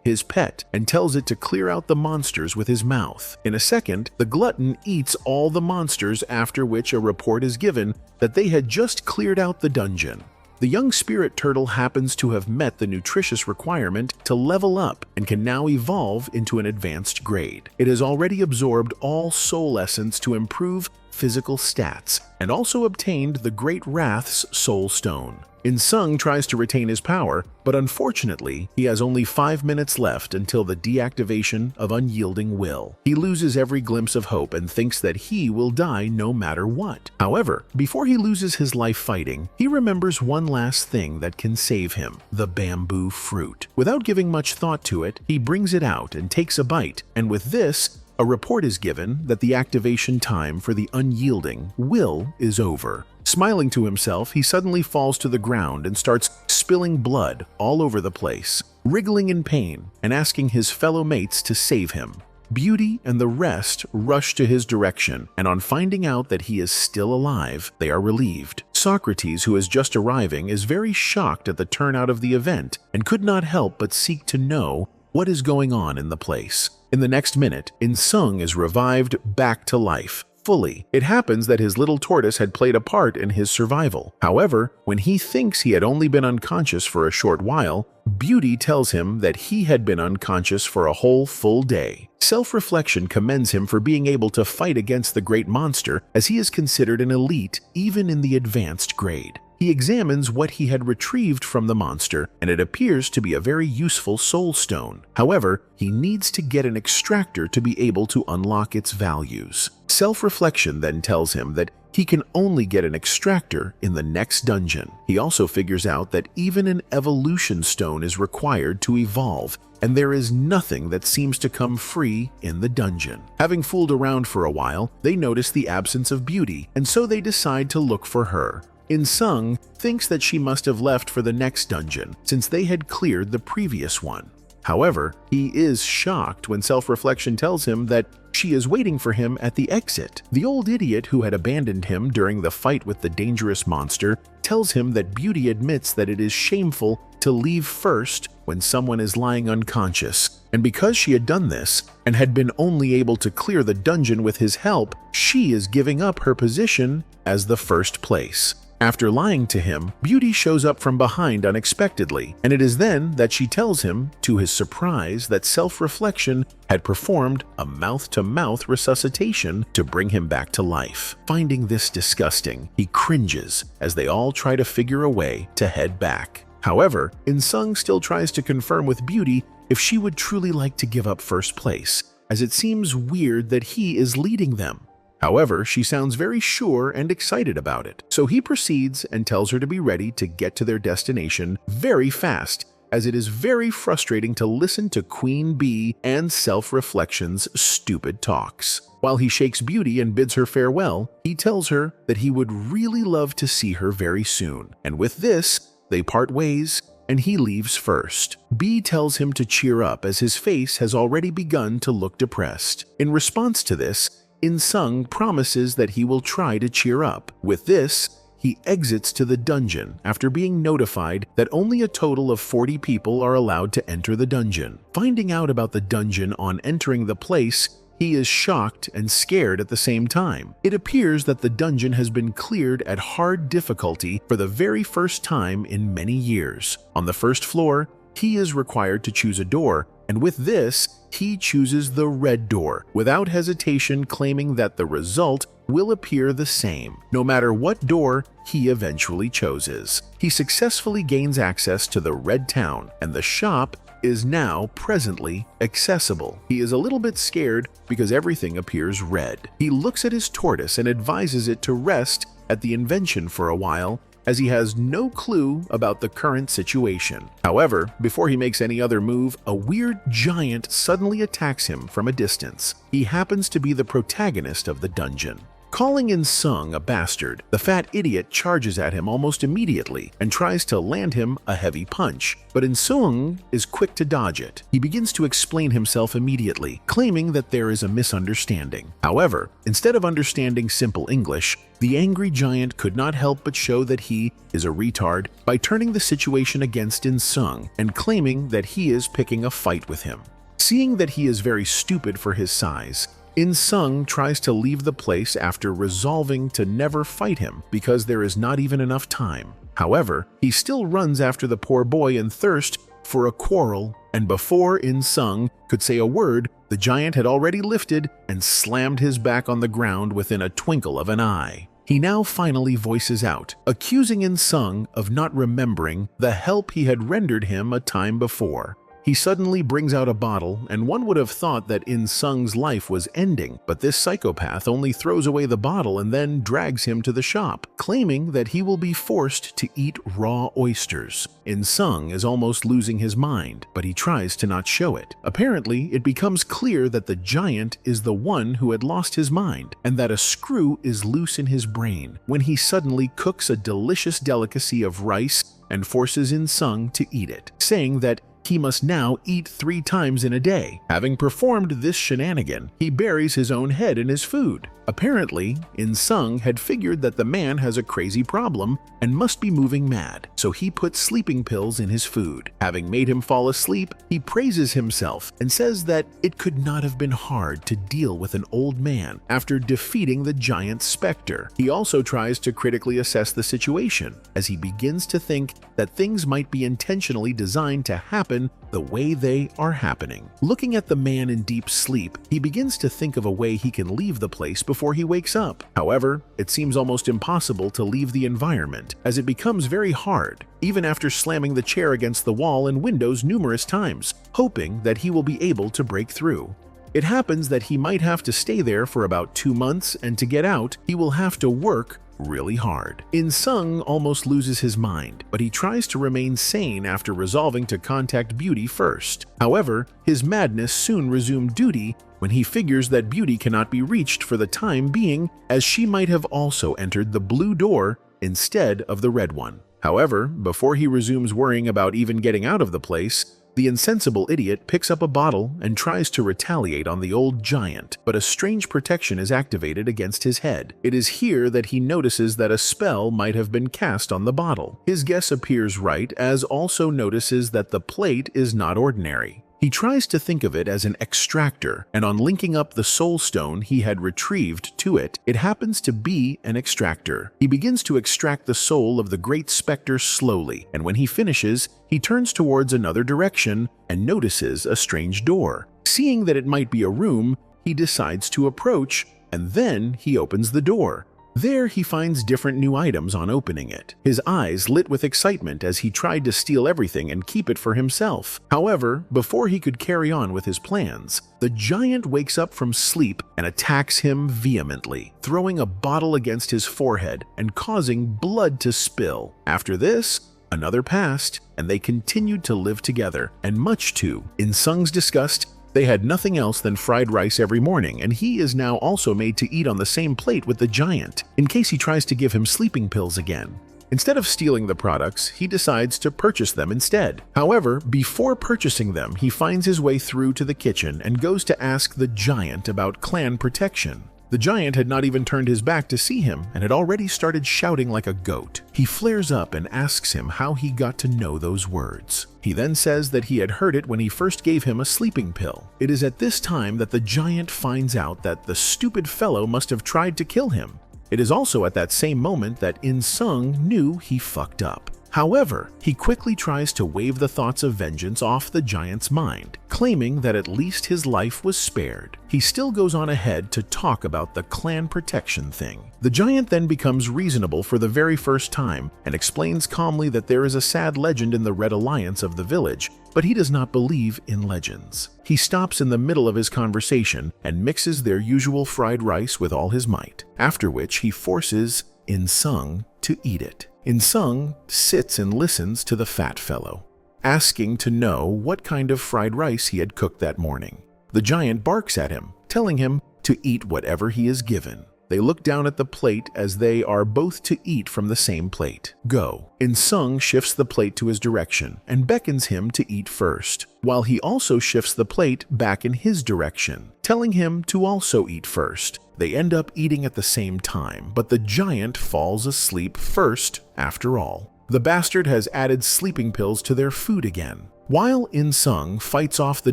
his pet, and tells it to clear out the monsters with his mouth. In a second, the glutton eats all the monsters, after which a report is given that they had just cleared out the dungeon. The young spirit turtle happens to have met the nutritious requirement to level up and can now evolve into an advanced grade. It has already absorbed all soul essence to improve physical stats, and also obtained the Great Wrath's Soul Stone. In-sung tries to retain his power, but unfortunately, he has only 5 minutes left until the deactivation of Unyielding Will. He loses every glimpse of hope and thinks that he will die no matter what. However, before he loses his life fighting, he remembers one last thing that can save him: the bamboo fruit. Without giving much thought to it, he brings it out and takes a bite, and with this, a report is given that the activation time for the Unyielding Will is over. Smiling to himself, he suddenly falls to the ground and starts spilling blood all over the place, wriggling in pain and asking his fellow mates to save him. Beauty and the rest rush to his direction, and on finding out that he is still alive, they are relieved. Socrates, who is just arriving, is very shocked at the turnout of the event and could not help but seek to know what is going on in the place. In the next minute, In-sung is revived back to life. Fully. It happens that his little tortoise had played a part in his survival. However, when he thinks he had only been unconscious for a short while, Beauty tells him that he had been unconscious for a whole full day. Self-reflection commends him for being able to fight against the great monster, as he is considered an elite even in the advanced grade. He examines what he had retrieved from the monster, and it appears to be a very useful soul stone. However, he needs to get an extractor to be able to unlock its values. Self-reflection then tells him that he can only get an extractor in the next dungeon. He also figures out that even an evolution stone is required to evolve, and there is nothing that seems to come free in the dungeon. Having fooled around for a while, they notice the absence of Beauty, and so they decide to look for her. In-sung thinks that she must have left for the next dungeon, since they had cleared the previous one. However, he is shocked when self-reflection tells him that she is waiting for him at the exit. The old idiot who had abandoned him during the fight with the dangerous monster tells him that Beauty admits that it is shameful to leave first when someone is lying unconscious, and because she had done this and had been only able to clear the dungeon with his help, she is giving up her position as the first place. After lying to him, Beauty shows up from behind unexpectedly, and it is then that she tells him, to his surprise, that self-reflection had performed a mouth-to-mouth resuscitation to bring him back to life. Finding this disgusting, he cringes as they all try to figure a way to head back. However, In-sung still tries to confirm with Beauty if she would truly like to give up first place, as it seems weird that he is leading them. However, she sounds very sure and excited about it, so he proceeds and tells her to be ready to get to their destination very fast, as it is very frustrating to listen to Queen Bee and Self-Reflection's stupid talks. While he shakes Beauty and bids her farewell, he tells her that he would really love to see her very soon, and with this, they part ways and he leaves first. Bee tells him to cheer up as his face has already begun to look depressed. In response to this, In-sung promises that he will try to cheer up. With this, he exits to the dungeon after being notified that only a total of 40 people are allowed to enter the dungeon. Finding out about the dungeon on entering the place, he is shocked and scared at the same time. It appears that the dungeon has been cleared at hard difficulty for the very first time in many years. On the first floor, he is required to choose a door, and with this, he chooses the red door, without hesitation, claiming that the result will appear the same, no matter what door he eventually chooses. He successfully gains access to the red town and the shop is now presently accessible. He is a little bit scared because everything appears red. He looks at his tortoise and advises it to rest at the invention for a while, as he has no clue about the current situation. However, before he makes any other move, a weird giant suddenly attacks him from a distance. He happens to be the protagonist of the dungeon. Calling In Sung a bastard, the fat idiot charges at him almost immediately and tries to land him a heavy punch, but In Sung is quick to dodge it. He begins to explain himself immediately, claiming that there is a misunderstanding. However, instead of understanding simple English, the angry giant could not help but show that he is a retard by turning the situation against In Sung and claiming that he is picking a fight with him. Seeing that he is very stupid for his size, In Sung tries to leave the place after resolving to never fight him because there is not even enough time. However, he still runs after the poor boy in thirst for a quarrel, and before In Sung could say a word, the giant had already lifted and slammed his back on the ground within a twinkle of an eye. He now finally voices out, accusing In Sung of not remembering the help he had rendered him a time before. He suddenly brings out a bottle, and one would have thought that In Sung's life was ending, but this psychopath only throws away the bottle and then drags him to the shop, claiming that he will be forced to eat raw oysters. In Sung is almost losing his mind, but he tries to not show it. Apparently, it becomes clear that the giant is the one who had lost his mind, and that a screw is loose in his brain, when he suddenly cooks a delicious delicacy of rice and forces In Sung to eat it, saying that he must now eat 3 times in a day. Having performed this shenanigan, he buries his own head in his food. Apparently, In Sung had figured that the man has a crazy problem and must be moving mad, so he puts sleeping pills in his food. Having made him fall asleep, he praises himself and says that it could not have been hard to deal with an old man after defeating the giant specter. He also tries to critically assess the situation, as he begins to think that things might be intentionally designed to happen the way they are happening. Looking at the man in deep sleep, he begins to think of a way he can leave the place before he wakes up. However, it seems almost impossible to leave the environment, as it becomes very hard, even after slamming the chair against the wall and windows numerous times, hoping that he will be able to break through. It happens that he might have to stay there for about 2 months, and to get out, he will have to work really hard. In Sung almost loses his mind, but he tries to remain sane after resolving to contact Beauty first. However, his madness soon resumed duty when he figures that Beauty cannot be reached for the time being, as she might have also entered the blue door instead of the red one. However, before he resumes worrying about even getting out of the place, the insensible idiot picks up a bottle and tries to retaliate on the old giant, but a strange protection is activated against his head. It is here that he notices that a spell might have been cast on the bottle. His guess appears right, as also notices that the plate is not ordinary. He tries to think of it as an extractor, and on linking up the soul stone he had retrieved to it, it happens to be an extractor. He begins to extract the soul of the great specter slowly, and when he finishes, he turns towards another direction and notices a strange door. Seeing that it might be a room, he decides to approach, and then he opens the door. There he finds different new items on opening it. His eyes lit with excitement as he tried to steal everything and keep it for himself. However, before he could carry on with his plans, the giant wakes up from sleep and attacks him vehemently, throwing a bottle against his forehead and causing blood to spill. After this, another passed, and they continued to live together, and much to In Sung's disgust, they had nothing else than fried rice every morning, and he is now also made to eat on the same plate with the giant, in case he tries to give him sleeping pills again. Instead of stealing the products, he decides to purchase them instead. However, before purchasing them, he finds his way through to the kitchen and goes to ask the giant about clan protection. The giant had not even turned his back to see him and had already started shouting like a goat. He flares up and asks him how he got to know those words. He then says that he had heard it when he first gave him a sleeping pill. It is at this time that the giant finds out that the stupid fellow must have tried to kill him. It is also at that same moment that In Sung knew he fucked up. However, he quickly tries to wave the thoughts of vengeance off the giant's mind, claiming that at least his life was spared. He still goes on ahead to talk about the clan protection thing. The giant then becomes reasonable for the very first time and explains calmly that there is a sad legend in the Red Alliance of the village, but he does not believe in legends. He stops in the middle of his conversation and mixes their usual fried rice with all his might, after which he forces In-sung to eat it. In-sung sits and listens to the fat fellow, asking to know what kind of fried rice he had cooked that morning. The giant barks at him, telling him to eat whatever he is given. They look down at the plate as they are both to eat from the same plate. Go. In-sung shifts the plate to his direction and beckons him to eat first, while he also shifts the plate back in his direction, telling him to also eat first. They end up eating at the same time, but the giant falls asleep first after all. The bastard has added sleeping pills to their food again. While In-sung fights off the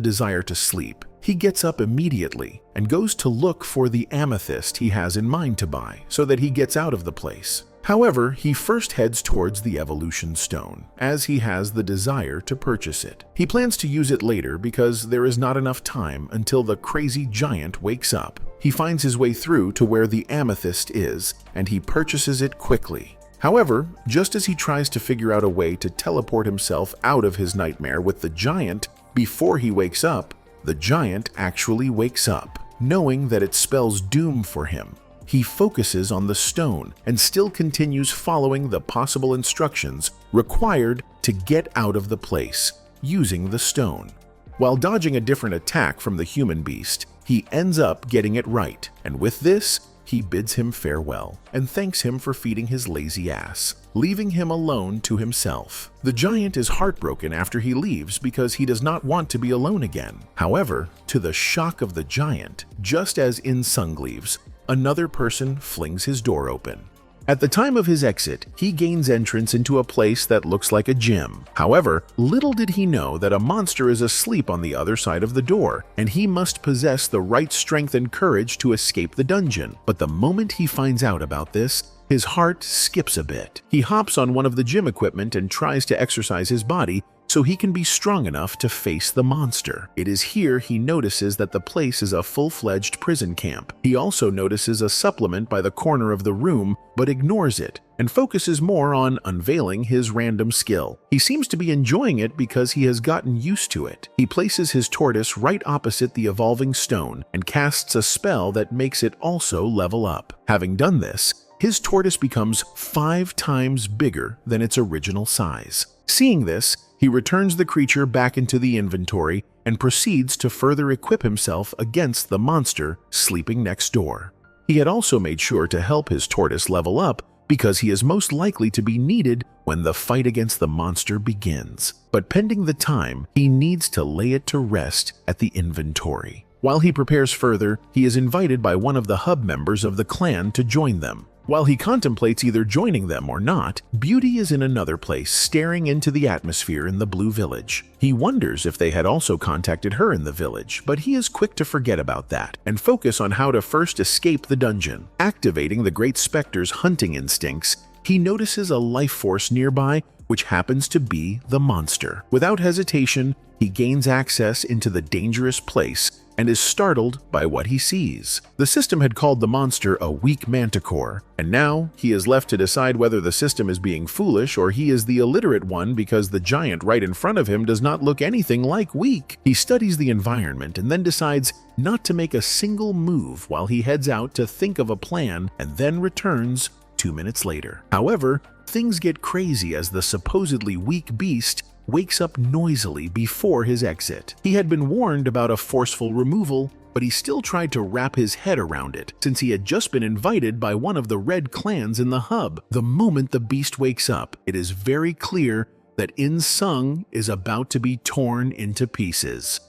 desire to sleep, he gets up immediately and goes to look for the amethyst he has in mind to buy so that he gets out of the place. However, he first heads towards the evolution stone, as he has the desire to purchase it. He plans to use it later because there is not enough time until the crazy giant wakes up. He finds his way through to where the amethyst is, and he purchases it quickly. However, just as he tries to figure out a way to teleport himself out of his nightmare with the giant before he wakes up, the giant actually wakes up, knowing that it spells doom for him. He focuses on the stone and still continues following the possible instructions required to get out of the place, using the stone. While dodging a different attack from the human beast, he ends up getting it right, and with this, he bids him farewell and thanks him for feeding his lazy ass, leaving him alone to himself. The giant is heartbroken after he leaves because he does not want to be alone again. However, to the shock of the giant, just as In-sung leaves, another person flings his door open. At the time of his exit, he gains entrance into a place that looks like a gym. However, little did he know that a monster is asleep on the other side of the door, and he must possess the right strength and courage to escape the dungeon. But the moment he finds out about this, his heart skips a bit. He hops on one of the gym equipment and tries to exercise his body so he can be strong enough to face the monster. It is here he notices that the place is a full-fledged prison camp. He also notices a supplement by the corner of the room, but ignores it and focuses more on unveiling his random skill. He seems to be enjoying it because he has gotten used to it. He places his tortoise right opposite the evolving stone and casts a spell that makes it also level up. Having done this, his tortoise becomes 5 times bigger than its original size. Seeing this, he returns the creature back into the inventory and proceeds to further equip himself against the monster sleeping next door. He had also made sure to help his tortoise level up because he is most likely to be needed when the fight against the monster begins. But pending the time, he needs to lay it to rest at the inventory. While he prepares further, he is invited by one of the hub members of the clan to join them. While he contemplates either joining them or not, Beauty is in another place staring into the atmosphere in the Blue Village. He wonders if they had also contacted her in the village, but he is quick to forget about that and focus on how to first escape the dungeon. Activating the Great Spectre's hunting instincts, he notices a life force nearby which happens to be the monster. Without hesitation, he gains access into the dangerous place and is startled by what he sees. The system had called the monster a weak manticore, and now he is left to decide whether the system is being foolish or he is the illiterate one because the giant right in front of him does not look anything like weak. He studies the environment and then decides not to make a single move while he heads out to think of a plan and then returns 2 minutes later. However, things get crazy as the supposedly weak beast wakes up noisily before his exit. He had been warned about a forceful removal, but he still tried to wrap his head around it since he had just been invited by one of the red clans in the hub. The moment the beast wakes up, it is very clear that In-sung is about to be torn into pieces.